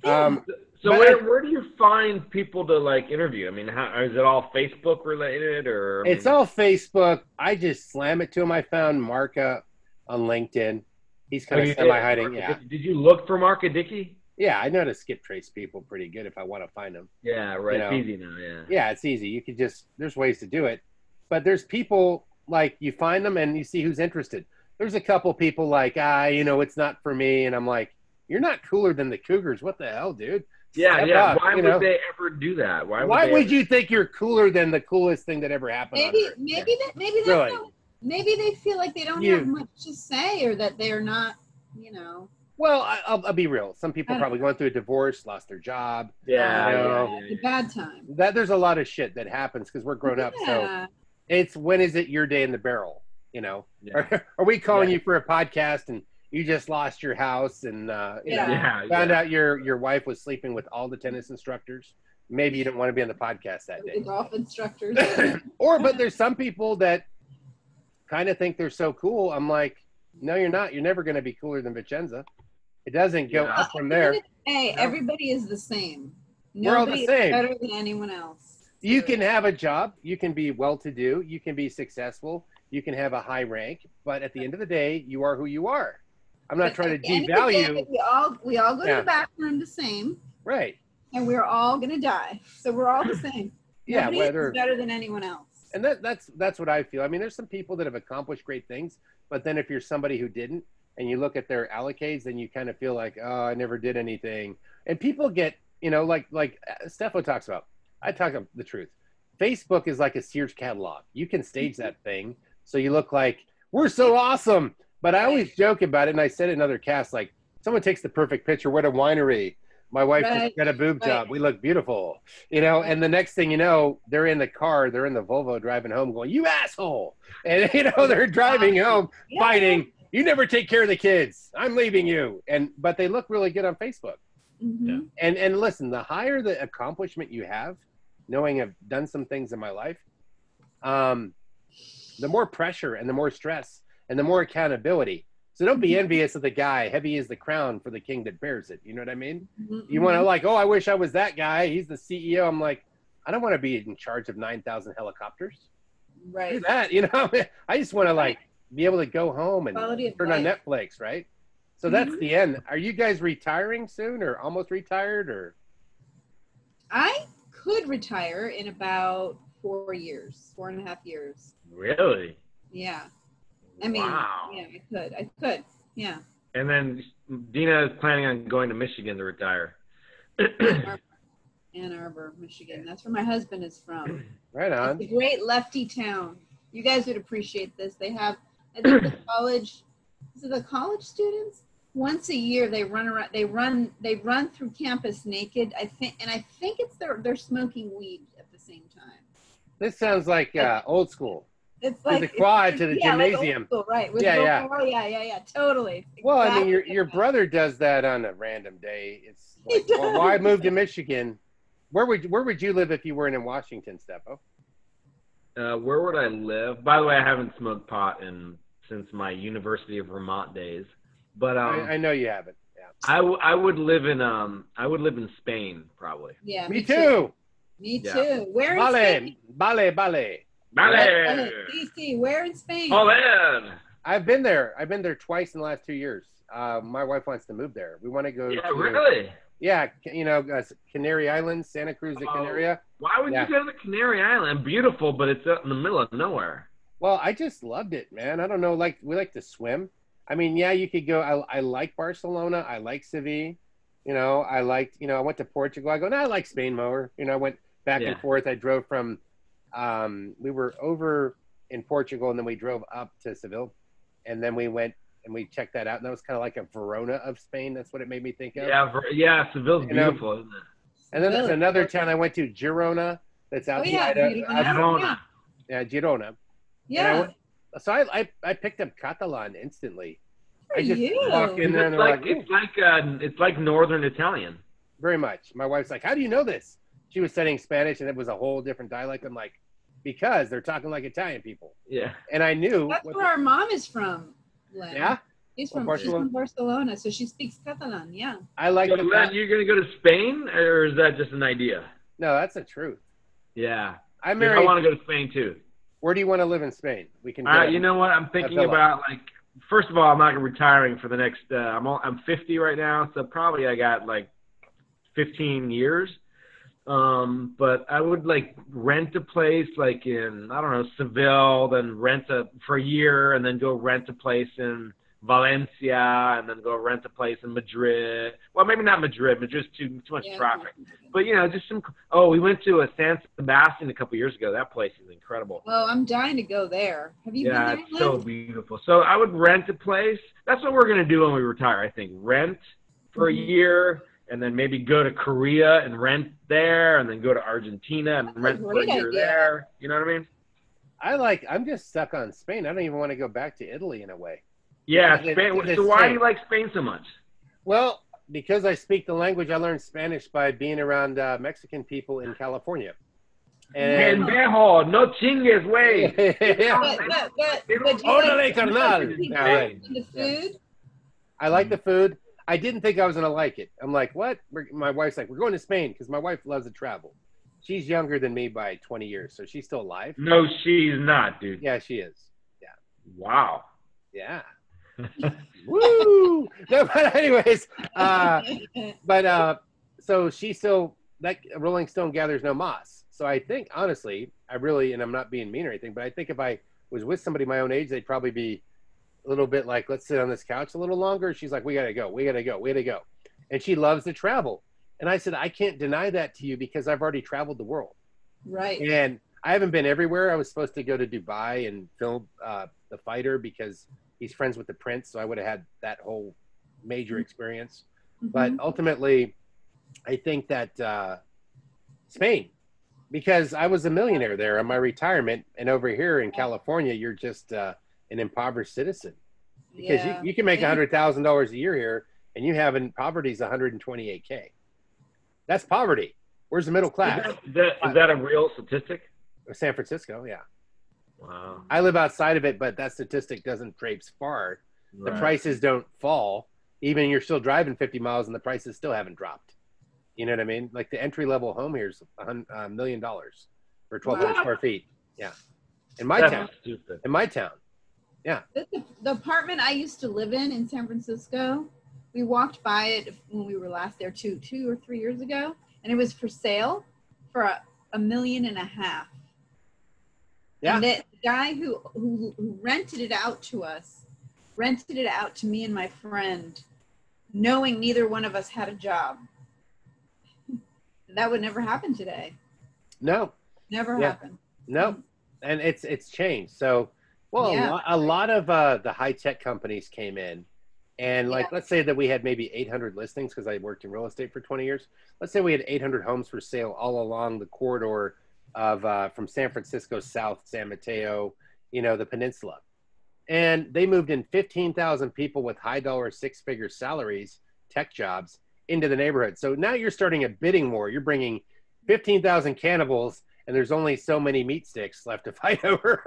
So where do you find people to, like, interview? I mean, is it all Facebook related, or? It's all Facebook. I just slam it to him. I found Marka on LinkedIn. He's kind of semi-hiding. Yeah. Did you look for Marka Dickey? Yeah, I know how to skip trace people pretty good if I want to find them. Yeah, right. It's easy now, yeah. Yeah, it's easy. You could there's ways to do it. But there's people, like, you find them and you see who's interested. There's a couple people like, it's not for me. And I'm like, you're not cooler than the Cougars. What the hell, dude? Yeah, up. Why would they ever do that? Why would you think you're cooler than the coolest thing that ever happened? Maybe they feel like they don't have much to say, or that they're not, Well, I'll be real. Some people probably going through a divorce, lost their job. The bad time. There's a lot of shit that happens because we're grown up. So it's, when is it your day in the barrel? Are we calling you for a podcast and you just lost your house and found out your wife was sleeping with all the tennis instructors? Maybe you don't want to be on the podcast that day. The golf instructors. But there's some people that kind of think they're so cool. I'm like, no, you're not. You're never going to be cooler than Vicenza. It doesn't go up from there. Hey, everybody is the same. We're all the same. Is better than anyone else. You can have a job. You can be well-to-do. You can be successful. You can have a high rank. But at the end of the day, you are who you are. I'm not trying to devalue. We all go to the bathroom the same. Right. And we're all going to die. So we're all the same. Nobody is better than anyone else. And that's what I feel. I mean, there's some people that have accomplished great things. But then if you're somebody who didn't, and you look at their allocates, then you kind of feel like, oh, I never did anything. And people get, like Stefo talks about. I talk about the truth. Facebook is like a Sears catalog. You can stage that thing so you look like, we're so awesome. But I always joke about it, and I said it in other casts, like, someone takes the perfect picture, we're at a winery. My wife Right, just got a boob right. job. We look beautiful, you know. And the next thing you know, they're in the car, they're in the Volvo driving home, going, "You asshole!" And you know, they're driving home, Yeah. fighting. You never take care of the kids. I'm leaving you. But they look really good on Facebook. Mhm. And listen, the higher the accomplishment you have, knowing I've done some things in my life, the more pressure and the more stress and the more accountability. So don't be envious of the guy. Heavy is the crown for the king that bears it. You know what I mean? Mhm, You want to like, oh, I wish I was that guy. He's the CEO. I'm like, I don't want to be in charge of 9,000 helicopters. Right. Do that, you know? I just want to like be able to go home and Quality of turn on life. Netflix, right? So that's the end. Are you guys retiring soon or almost retired or? I could retire in about 4 years, 4.5 years. Really? Yeah. I mean, Wow. yeah, I could. Yeah. And then Dina is planning on going to Michigan to retire. Ann Arbor, Michigan. That's where my husband is from. Right on. It's a great lefty town. You guys would appreciate this. They have, I think the college, is it the college students? Once a year they run around, they run through campus naked. I think it's they're smoking weed at the same time. This sounds like old school. It's To like the quad, to the like old gymnasium. school, right? With Yeah. Oh, yeah, totally. Well, I mean, Exactly your like that. brother does that on a random day. It's like, He well, does. why move to Michigan? Where would you live if you weren't in Washington, Stefo? Where would I live? By the way, I haven't smoked pot since my University of Vermont days. But I know you haven't. Yeah. I would live in Spain probably. Yeah, Me too. Me Yeah. too. Where in Vale, Spain? vale. Vale. DC, where in Spain? Joder. I've been there. I've been there twice in the last 2 years. My wife wants to move there. We want to go. Yeah, to, really? Yeah, you know, Canary Islands, Santa Cruz de Canaria. Why would you go to the Canary Island? Beautiful, but it's out in the middle of nowhere. Well, I just loved it, man. I don't know. Like, we like to swim. I mean, yeah, you could go. I like Barcelona. I like Seville. You know, I went to Portugal. I go, no, I like Spain more. You know, I went back and forth. I drove from, we were over in Portugal and then we drove up to Seville. And then we went and we checked that out. And that was kind of like a Verona of Spain. That's what it made me think of. Yeah, Seville's beautiful, isn't it? And then there's another town I went to, Girona, that's outside Girona. Girona. Yeah. So I picked up Catalan instantly. For I just you. walk in there and It's like Northern Italian. very much. My wife's like, how do you know this? She was studying Spanish and it was a whole different dialect. I'm like, because they're talking like Italian people. Yeah. And I knew. That's where our mom is from, Len. Yeah? She's from Barcelona, so she speaks Catalan, yeah. I like So, Len, you're going to go to Spain, or is that just an idea? No, that's the truth. Yeah. I want to go to Spain, too. Where do you want to live in Spain? We can. You know what? I'm thinking about, like, first of all, I'm not retiring for the next, I'm 50 right now, so probably I got, like, 15 years. But I would, like, rent a place, like, in, I don't know, Seville, then for a year, and then go rent a place in Valencia, and then go rent a place in Madrid. Well, maybe not Madrid. Madrid's too much traffic. But, you know, just some. Oh, we went to San Sebastian a couple years ago. That place is incredible. Oh, I'm dying to go there. Have you been there? Yeah, it's so beautiful. So I would rent a place. That's what we're going to do when we retire, I think. Rent for a year, and then maybe go to Korea and rent there, and then go to Argentina and rent for a year there. You know what I mean? I'm just stuck on Spain. I don't even want to go back to Italy in a way. Yeah, Spain. So why do you like Spain so much? Well, because I speak the language. I learned Spanish by being around Mexican people in California. And Pendejo, no chingues, güey. Órale, carnal. The food? I like the food. I didn't think I was going to like it. I'm like, what? My wife's like, we're going to Spain because my wife loves to travel. She's younger than me by 20 years, so she's still alive. No, she's not, dude. Yeah, she is. Yeah. Wow. Yeah. Woo! No, but anyways, so she still, like Rolling Stone gathers no moss. So I think, honestly, and I'm not being mean or anything, but I think if I was with somebody my own age, they'd probably be a little bit like, let's sit on this couch a little longer. She's like, we got to go. And she loves to travel. And I said, I can't deny that to you because I've already traveled the world. Right. And I haven't been everywhere. I was supposed to go to Dubai and film The Fighter because he's friends with the prince. So I would have had that whole major experience. But ultimately, I think that Spain, because I was a millionaire there on my retirement, and over here in California, you're just an impoverished citizen. Because you can make $100,000 a year here, and you have in poverty's 128K. That's poverty. Where's the middle class? Is that a real statistic? San Francisco, yeah. Wow. I live outside of it, but that statistic doesn't traipse far. Right. The prices don't fall. Even you're still driving 50 miles, and the prices still haven't dropped. You know what I mean? Like the entry-level home here is $1 million for 1,200 square feet. Yeah. In my town. Stupid. In my town. Yeah. The apartment I used to live in San Francisco, we walked by it when we were last there 2 or 3 years ago, and it was for sale for $1.5 million. Yeah. And the guy who rented it out to us, rented it out to me and my friend, knowing neither one of us had a job. That would never happen today. No. Never happen. No. And it's changed. So, well, a lot of the high-tech companies came in. And like, let's say that we had maybe 800 listings, because I worked in real estate for 20 years. Let's say we had 800 homes for sale all along the corridor of from San Francisco South, San Mateo, the peninsula. And they moved in 15,000 people with high-dollar, six-figure salaries, tech jobs, into the neighborhood. So now you're starting a bidding war. You're bringing 15,000 cannibals, and there's only so many meat sticks left to fight over.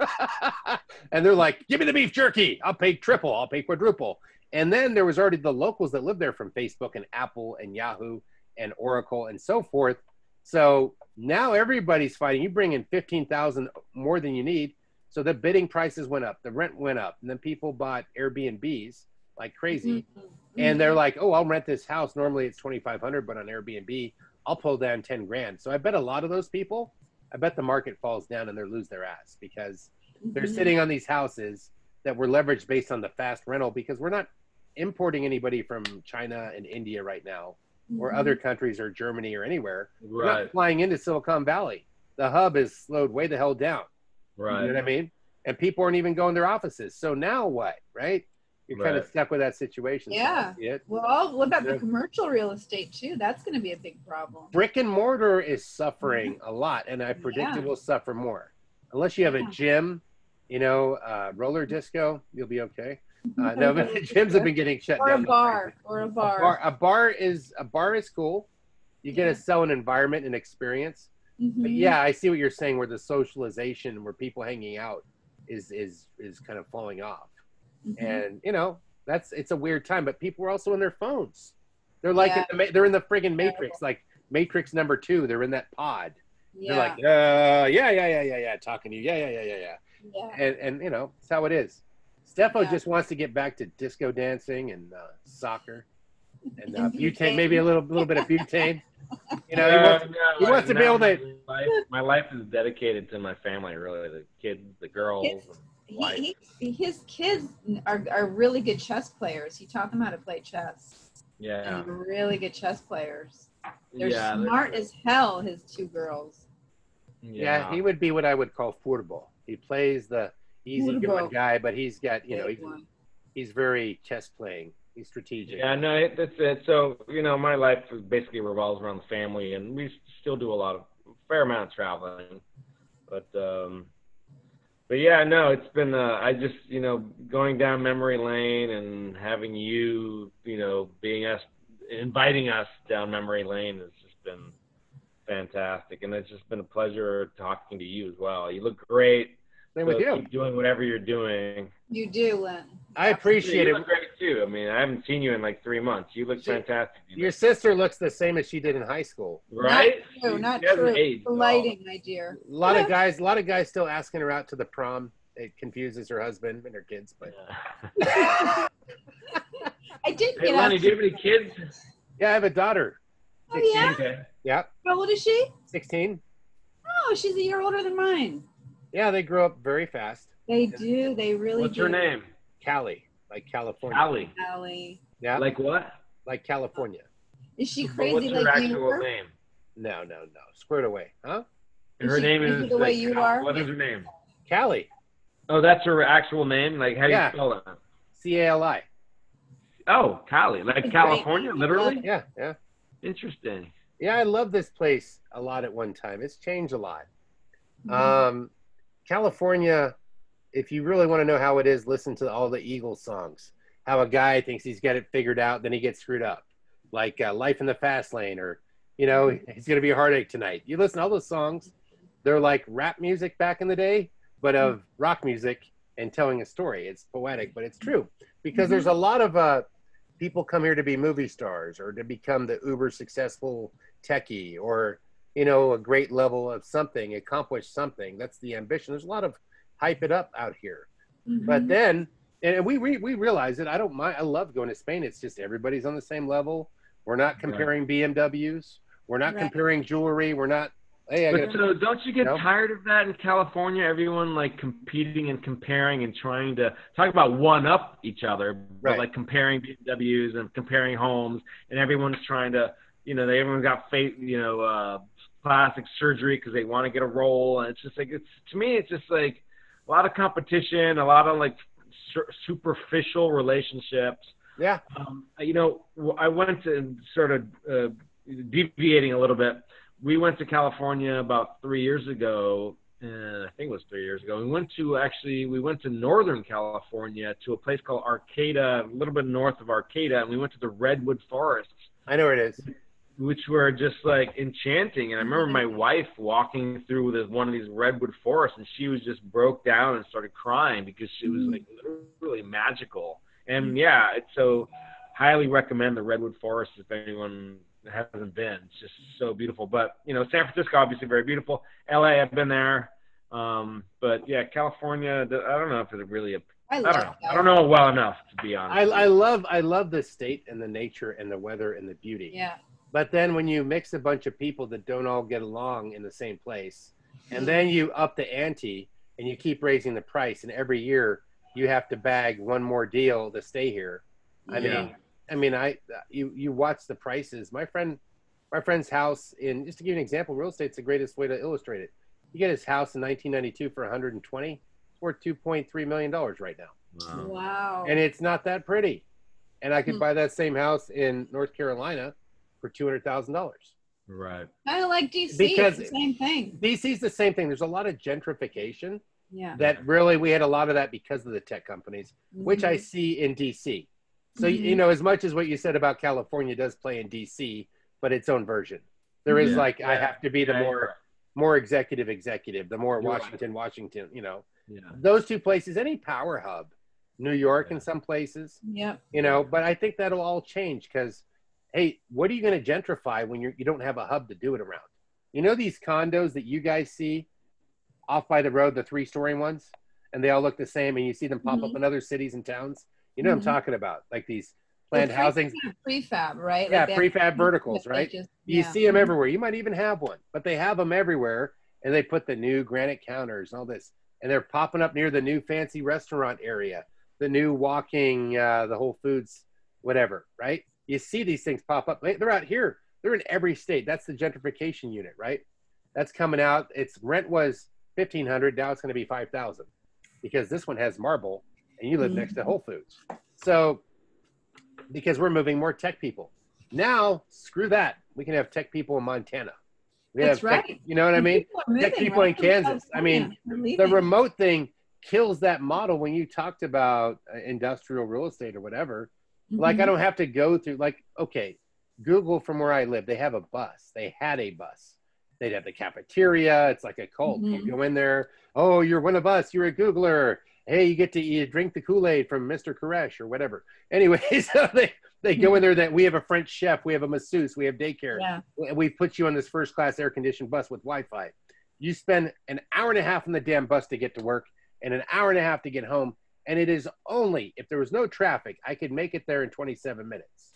And they're like, give me the beef jerky. I'll pay triple. I'll pay quadruple. And then there was already the locals that lived there from Facebook and Apple and Yahoo and Oracle and so forth. So now everybody's fighting. You bring in 15,000 more than you need. So the bidding prices went up. The rent went up. And then people bought Airbnbs like crazy. Mm-hmm. And they're like, oh, I'll rent this house. Normally it's 2,500, but on Airbnb, I'll pull down 10 grand. So I bet a lot of those people, I bet the market falls down and they lose their ass because they're sitting on these houses that were leveraged based on the fast rental, because we're not importing anybody from China and India right now or other countries or Germany or anywhere. We're not flying into Silicon Valley. The hub is slowed way the hell down. Right. You know what I mean? And people aren't even going to their offices. So now what, right? You're kind of stuck with that situation. Yeah. So well, what about the commercial real estate too? That's going to be a big problem. Brick and mortar is suffering a lot, and I predict it will suffer more. Unless you have a gym, roller disco, you'll be okay. No, but the gyms have been getting shut down. Or a bar. A bar is cool. You get to sell an environment and experience. But yeah, I see what you're saying, where the socialization, where people hanging out is kind of falling off. And it's a weird time, but people are also in their phones. They're like they're in the friggin' Matrix, like Matrix number 2. They're in that pod. They're like, talking to you, yeah. And it's how it is. Stefo just wants to get back to disco dancing and soccer and butane, maybe a little bit of butane. He wants to be able to. My life is dedicated to my family, really, the kids, the girls. His kids are really good chess players. He taught them how to play chess. Yeah. And really good chess players. They're smart as hell, his 2 girls. Yeah, he would be what I would call football. He plays the easy-going guy, but he's got, he's very chess playing. He's strategic. Yeah, no, that's it. So, my life basically revolves around the family, and we still do a fair amount of traveling. But yeah, no, it's been, I just, going down memory lane and having you, inviting us down memory lane has just been fantastic. And it's just been a pleasure talking to you as well. You look great. Same with you. Keep doing whatever you're doing. You do, Len. I appreciate it. You look great too. I mean, I haven't seen you in like 3 months. You look fantastic. Your sister looks the same as she did in high school. Right? Not true. The lighting, my dear. A lot of guys still asking her out to the prom. It confuses her husband and her kids, but I did get Lenny, do you have any kids? Yeah, I have a daughter. 16. Oh, yeah? Okay. Yeah. How old is she? 16. Oh, she's a year older than mine. Yeah, they grow up very fast. They do. They really What's do. What's her name? Callie, like California. Callie. Yeah. Like what? Like California. Is she crazy What's her like actual you were? name? No. Squared away. Huh? Her name is the way you are? What is her name? Callie. Oh, that's her actual name? Like, how do you spell it? Cali. Oh, Cali. Like California, literally? Yeah. Interesting. Yeah, I love this place a lot at one time. It's changed a lot. California, if you really want to know how it is, listen to all the Eagles songs. How a guy thinks he's got it figured out, then he gets screwed up. Like Life in the Fast Lane, or, you know, It's Going to Be a Heartache Tonight. You listen to all those songs, they're like rap music back in the day, but of rock music and telling a story. It's poetic, but it's true. Because there's a lot of people come here to be movie stars or to become the uber successful techie or, you know, a great level of something, accomplish something. That's the ambition. There's a lot of hype it up out here. But then, and we realize it. I don't mind. I love going to Spain. It's just everybody's on the same level. We're not comparing BMWs. We're not comparing jewelry. We're not. Hey, so don't you get tired of that in California? Everyone like competing and comparing and trying to talk about one up each other, but like comparing BMWs and comparing homes, and everyone's trying to, you know, everyone's got plastic surgery because they want to get a role, and it's just like to me it's just like a lot of competition, a lot of like superficial relationships. Yeah. You know, I went to sort of deviating a little bit. We went to California about 3 years ago. I think it was 3 years ago. We went to Northern California to a place called Arcata, a little bit north of Arcata, and we went to the Redwood Forests. I know where it is. Which were just like enchanting. And I remember my wife walking through one of these redwood forests, and she was just broke down and started crying because she was like literally magical. And yeah, so highly recommend the redwood forest if anyone hasn't been. It's just so beautiful. But you know, San Francisco obviously very beautiful. LA, I've been there. But yeah, California, I don't know if it's really I don't know well enough to be honest. I love the state and the nature and the weather and the beauty. Yeah. But then when you mix a bunch of people that don't all get along in the same place, and then you up the ante and you keep raising the price, and every year you have to bag one more deal to stay here. You watch the prices. My friend's house just to give you an example, real estate's the greatest way to illustrate it. You get his house in 1992 for 120, it's worth $2.3 million right now. Wow. And it's not that pretty. And I could buy that same house in North Carolina for $200,000. Right. Kind of like DC. Because it's the same thing. DC's the same thing. There's a lot of gentrification. Yeah. That really, we had a lot of that because of the tech companies, which I see in DC. So, you know, as much as what you said about California does play in DC, but its own version. There is I have to be the more executive, the more Washington, you know. Yeah. Those two places, any power hub, New York in some places, you know, but I think that'll all change because, hey, what are you going to gentrify when you don't have a hub to do it around? You know these condos that you guys see off by the road, the 3-story ones, and they all look the same, and you see them pop up in other cities and towns? You know what I'm talking about, like these planned housing. Prefab, right? Yeah, like prefab verticals, right? You see them everywhere. You might even have one, but they have them everywhere, and they put the new granite counters and all this, and they're popping up near the new fancy restaurant area, the new walking, the Whole Foods, whatever, right? You see these things pop up. They're out here. They're in every state. That's the gentrification unit, right? That's coming out. Its rent was $1,500. Now it's going to be $5,000 because this one has marble, and you live next to Whole Foods. So, because we're moving more tech people. Now, screw that. We can have tech people in Montana. That's right. You know what I mean? Tech people in Kansas. I mean, the remote thing kills that model when you talked about industrial real estate or whatever. Like, I don't have to go through, like, okay, Google from where I live, they have a bus. They had a bus. They'd have the cafeteria. It's like a cult. You go in there. Oh, you're one of us. You're a Googler. Hey, you get to drink the Kool-Aid from Mr. Koresh or whatever. Anyway, so they go in there that we have a French chef. We have a masseuse. We have daycare. Yeah. We put you on this first-class air-conditioned bus with Wi-Fi. You spend an hour and a half on the damn bus to get to work and an hour and a half to get home. And it is only, if there was no traffic, I could make it there in 27 minutes.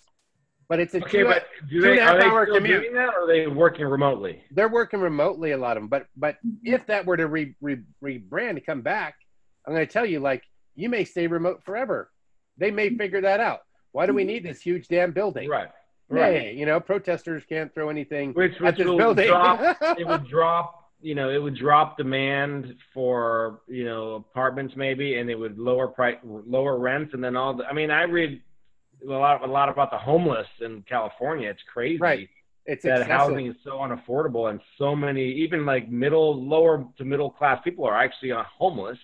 But it's a two and a half hour commute. Doing that, or are they working remotely? They're working remotely, a lot of them. But if that were to rebrand to come back, I'm going to tell you, like, you may stay remote forever. They may figure that out. Why do we need this huge damn building? Right. Hey, you know, protesters can't throw anything at this building. It would drop. You know, it would drop demand for, you know, apartments maybe, and it would lower rents, and then I read a lot about the homeless in California. It's crazy. Right. It's that excessive. housing is so unaffordable, and so many, even like lower to middle class people are actually homeless.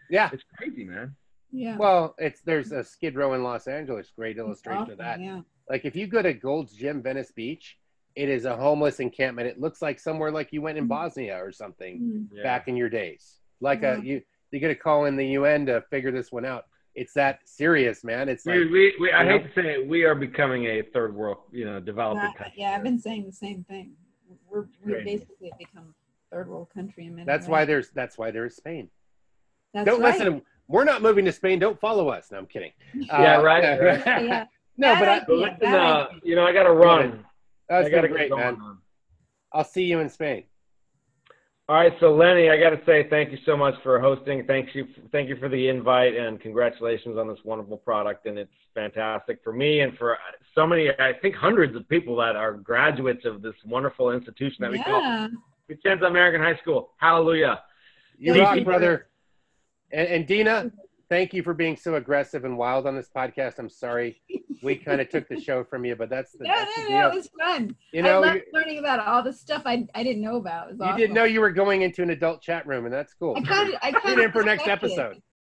Yeah. It's crazy, man. Yeah. Well, there's a Skid Row in Los Angeles, great illustration of that. Yeah. Like if you go to Gold's Gym, Venice Beach, it is a homeless encampment. It looks like somewhere like you went in Bosnia or something back in your days. Like you got to call in the UN to figure this one out. It's that serious, man. It's like I hate to say it, we are becoming a third world, developing country. Yeah, I've been saying the same thing. We basically have become a third world country in many that's ways. why there's Spain. That's Don't right. listen. We're not moving to Spain. Don't follow us. No, I'm kidding. Yeah, right. Yeah. No, but I got to run. That's been great, man. I'll see you in Spain. All right, so Lenny, I got to say thank you so much for hosting. Thank you for the invite, and congratulations on this wonderful product. And it's fantastic for me and for so many, I think hundreds of people that are graduates of this wonderful institution that we call Vicenza American High School. Hallelujah. You rock, brother. And Dina, thank you for being so aggressive and wild on this podcast. I'm sorry we kind of took the show from you, but that's the deal. It was fun. I love learning about all the stuff I didn't know about. It was awesome. You didn't know you were going into an adult chat room, and that's cool. I kind of Tune in for next episode.